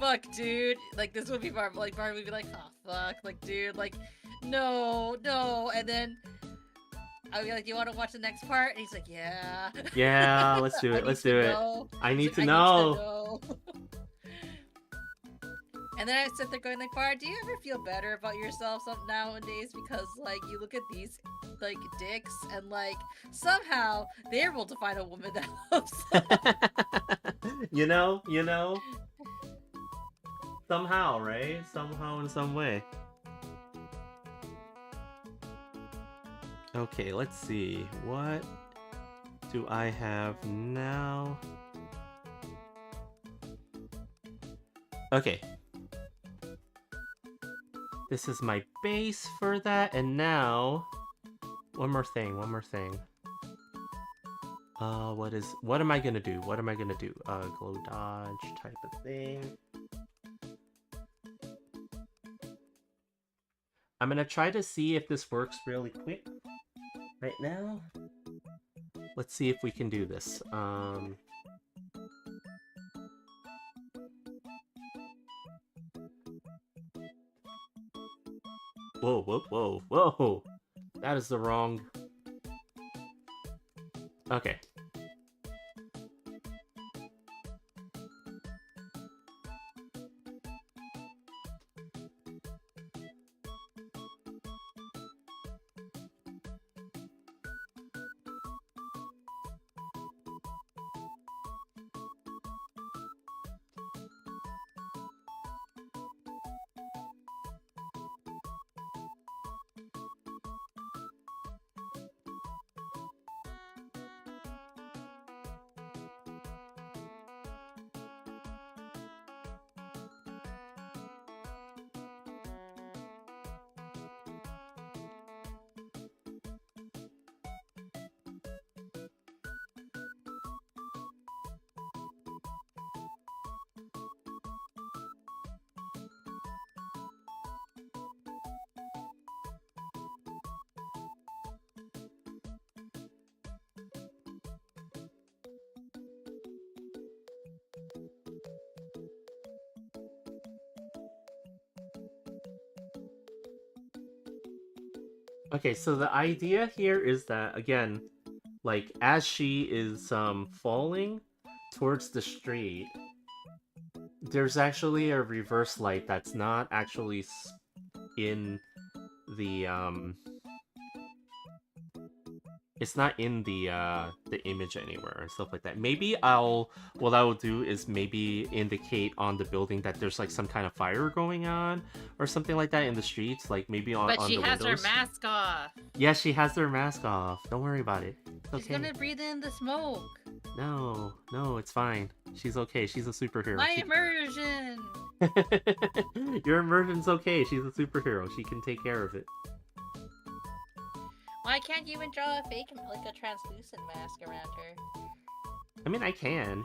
fuck, dude. Like, this would be Bart. Like, Bart would be like, oh, fuck. Like, dude, like, no. And then I'll be like, you want to watch the next part? And he's like, yeah. Yeah, let's do it. Let's do it. I need to know. And then I sit there going like, Bart, do you ever feel better about yourself nowadays? Because, like, you look at these, like, dicks, and, like, somehow they're able to find a woman that loves them. You know? Somehow, right? Somehow in some way. Okay, let's see. What do I have now? Okay. This is my base for that, and now... One more thing. What am I gonna do? Glow dodge type of thing. I'm gonna try to see if this works really quick right now. Let's see if we can do this. Whoa. That is the wrong... Okay. Okay, so the idea here is that, again, like, as she is falling towards the street, there's actually a reverse light that's not actually in the it's not in the image anywhere and stuff like that. Maybe what I will do is maybe indicate on the building that there's like some kind of fire going on or something like that in the streets, like maybe on But she the has windows. her mask off. Yeah, she has her mask off. Don't worry about it. It's She's okay. gonna breathe in the smoke. No, it's fine. She's okay. She's a superhero. My immersion. Your immersion's okay. She's a superhero. She can take care of it. Why can't you even draw a fake, like a translucent mask around her? I mean, I can.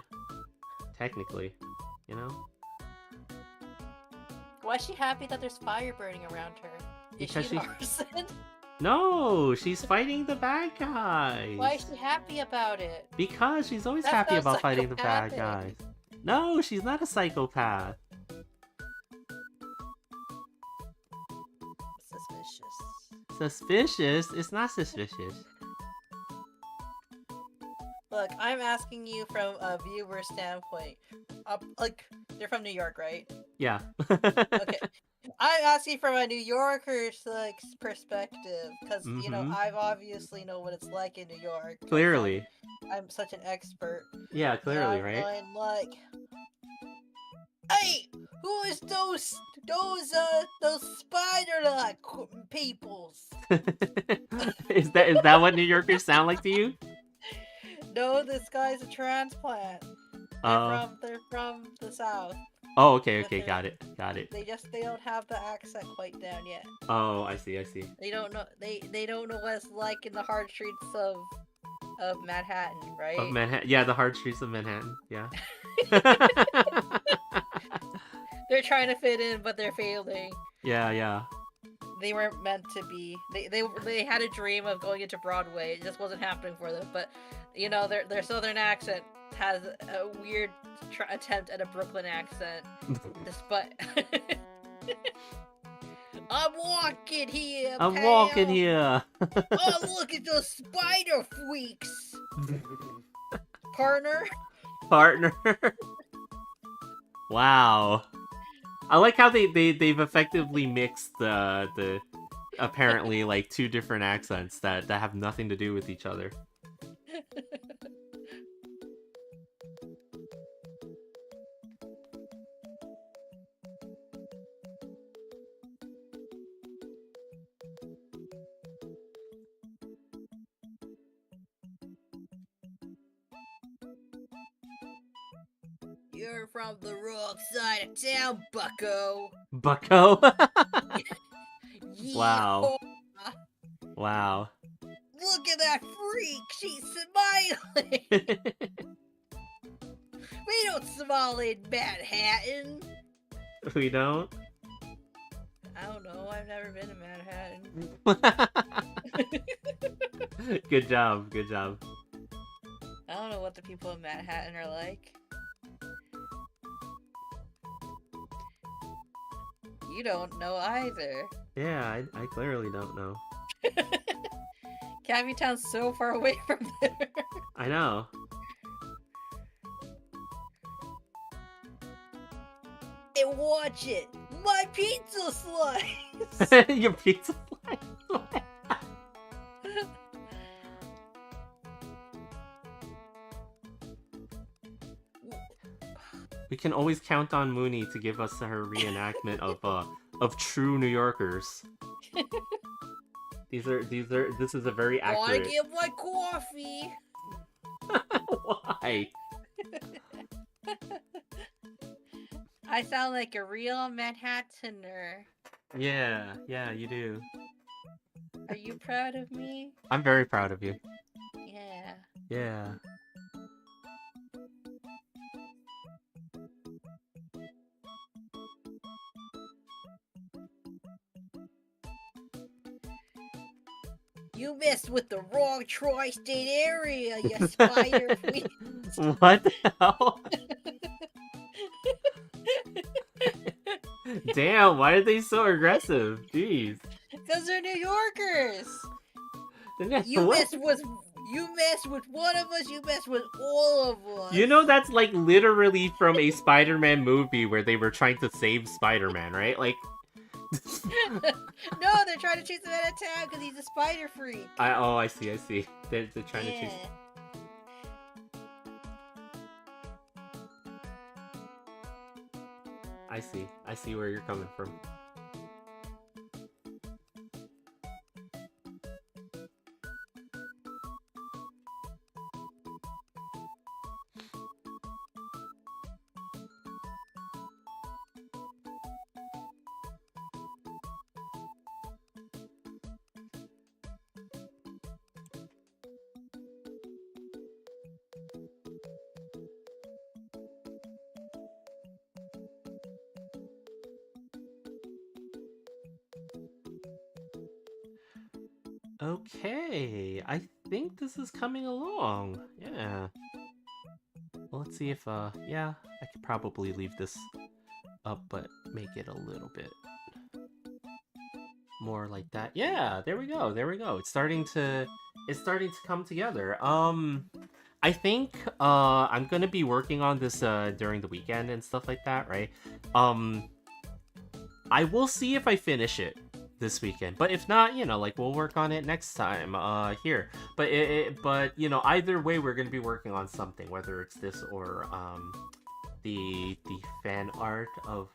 Technically. You know? Why is she happy that there's fire burning around her? Is Because she an arson? No! She's fighting the bad guys! Why is she happy about it? Because she's always That's happy not about fighting the bad psychopathic. guys. No, she's not a psychopath. Suspicious. Suspicious? It's not suspicious. Look, I'm asking you from a viewer standpoint. Like, you're from New York, right? Yeah. Okay. I'm asking from a New Yorker's like perspective, because you know Mhm. I've obviously know what it's like in New York. 'cause Clearly. I'm such an expert. Yeah, clearly, And right? I'm like, hey, who is those spider-like peoples? Is that what New Yorkers sound like to you? No, this guy's a transplant. They're from the south. Oh, okay, But they're- got it. They don't have the accent quite down yet. Oh, I see. They don't know they don't know what it's like in the hard streets of Manhattan, right? Of Manhattan. Yeah, the hard streets of Manhattan. Yeah. They're trying to fit in, but they're failing. Yeah. They weren't meant to be. They had a dream of going into Broadway. It just wasn't happening for them. But you know, their southern accent has a weird attempt at a Brooklyn accent. Despite, I'm walking here. I'm pal. walking here. Oh, look at those spider freaks, partner. Partner. Wow. I like how they've effectively mixed the apparently like two different accents that have nothing to do with each other. You're from the wrong side of town, bucko. Bucko. Yeah. Wow. Wow. Look at that freak. She's smiling. We don't smile in Manhattan. We don't. I don't know. I've never been to Manhattan. Good job. I don't know what the people in Manhattan are like. You don't know either. Yeah, I clearly don't know. Cabby Town's so far away from there. I know. And watch it. My pizza slice. Your pizza slice. We can always count on Mooney to give us her reenactment of true New Yorkers. This is a very Wanna accurate. get my coffee? Why? I sound like a real Manhattaner. Yeah, you do. Are you proud of me? I'm very proud of you. Yeah. Yeah. You messed with the wrong tri-state area, you spider queen. What the hell? Damn, why are they so aggressive? Jeez. Because they're New Yorkers. What? You mess with one of us, you mess with all of us. You know that's like literally from a Spider-Man movie where they were trying to save Spider-Man, right? Like No, they're trying to chase him out of town because he's a spider freak. I see. They're trying to chase. I see where you're coming from. Okay, I think this is coming along. Yeah. Well, let's see if, yeah, I could probably leave this up, but make it a little bit more like that. Yeah, there we go. It's starting to come together. I think, I'm gonna be working on this, during the weekend and stuff like that, right? I will see if I finish it this weekend, but if not, you know, like we'll work on it next time here. But but you know, either way we're gonna be working on something, whether it's this or the fan art of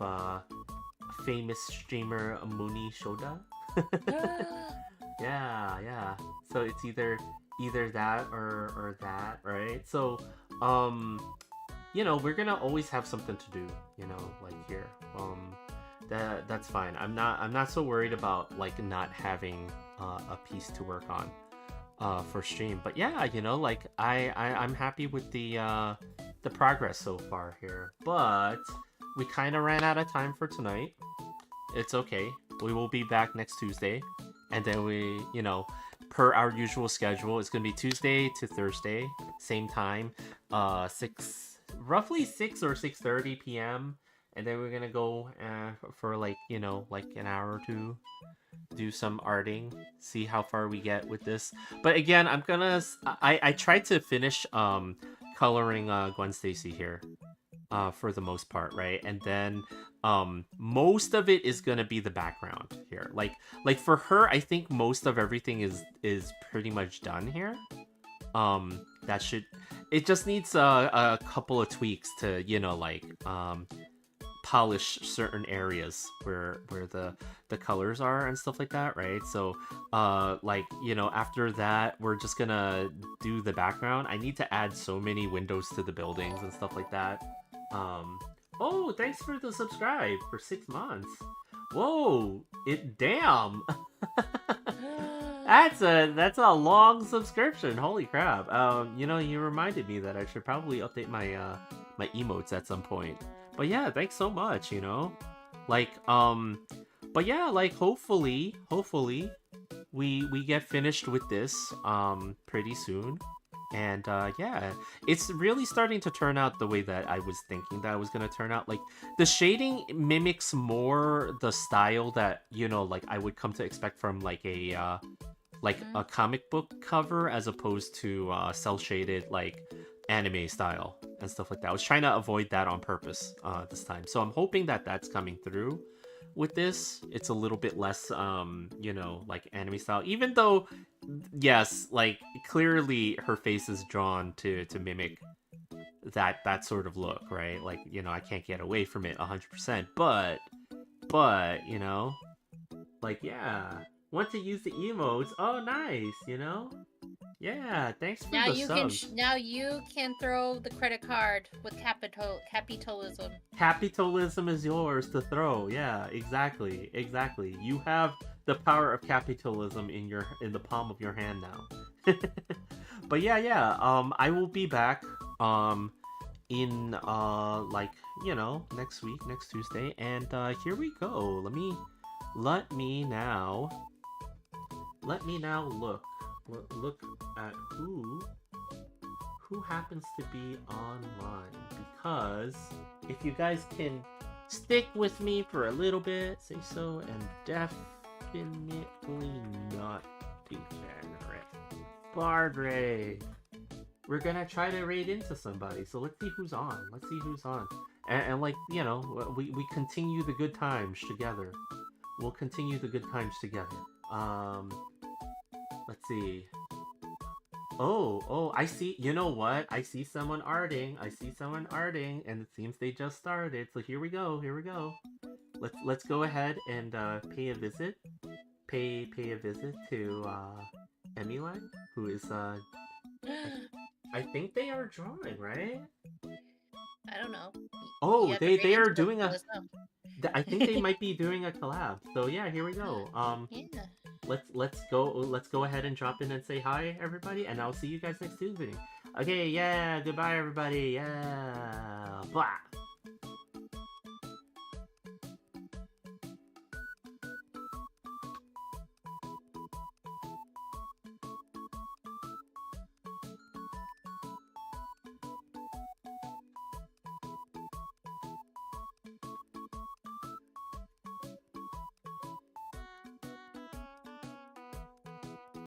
famous streamer Muni Shoda. yeah, so it's either that or that, right? So you know, we're gonna always have something to do, you know, like here. That's fine. I'm not so worried about like not having a piece to work on for stream. But yeah, you know, like I'm happy with the progress so far here. But we kind of ran out of time for tonight. It's okay. We will be back next Tuesday, and then we, you know, per our usual schedule, it's gonna be Tuesday to Thursday, same time, roughly 6 or 6:30 p.m. And then we're gonna go for like, you know, like an hour or two, do some arting, see how far we get with this. But again, I tried to finish coloring Gwen Stacy here for the most part, right? And then most of it is gonna be the background here. Like for her, I think most of everything is pretty much done here. It just needs a couple of tweaks to, you know, like polish certain areas where the colors are and stuff like that, right? So like, you know, after that we're just gonna do the background. I need to add so many windows to the buildings and stuff like that. Oh, thanks for the subscribe for 6 months. Whoa, damn. That's a long subscription. Holy crap. You know, you reminded me that I should probably update my my emotes at some point. But yeah, thanks so much, you know? Like, but yeah, like, hopefully, we get finished with this, pretty soon. And, yeah, it's really starting to turn out the way that I was thinking that I was gonna turn out. Like, the shading mimics more the style that, you know, like, I would come to expect from, like, a comic book cover, as opposed to, cel-shaded, like, anime style and stuff like that. I was trying to avoid that on purpose this time. So I'm hoping that that's coming through with this. It's a little bit less, you know, like anime style. Even though, yes, like clearly her face is drawn to mimic that sort of look, right? Like, you know, I can't get away from it 100%. But you know, like, yeah, want to use the emotes? Oh, nice, you know. Yeah, thanks for the subs. Now you can throw the credit card with capitalism. Capitalism is yours to throw. Yeah, exactly. You have the power of capitalism in the palm of your hand now. But yeah. I will be back in like, you know, next week, next Tuesday, and here we go. Let me now look at who happens to be online, because if you guys can stick with me for a little bit, say so, and definitely not degenerate. Bardray! We're gonna try to raid into somebody, so let's see who's on. Let's see who's on. And like, you know, we continue the good times together. We'll continue the good times together. Let's see. Oh, I see. You know what? I see someone arting. And it seems they just started. So here we go. Let's go ahead and pay a visit. Pay a visit to Emily, who is I think they are drawing, right? I don't know. Oh, You have to they read are into it to doing let a. us know. I think they might be doing a collab. So yeah, here we go. Yeah. Let's go ahead and drop in and say hi, everybody, and I'll see you guys next Tuesday. Okay, yeah, goodbye, everybody. Yeah, blah.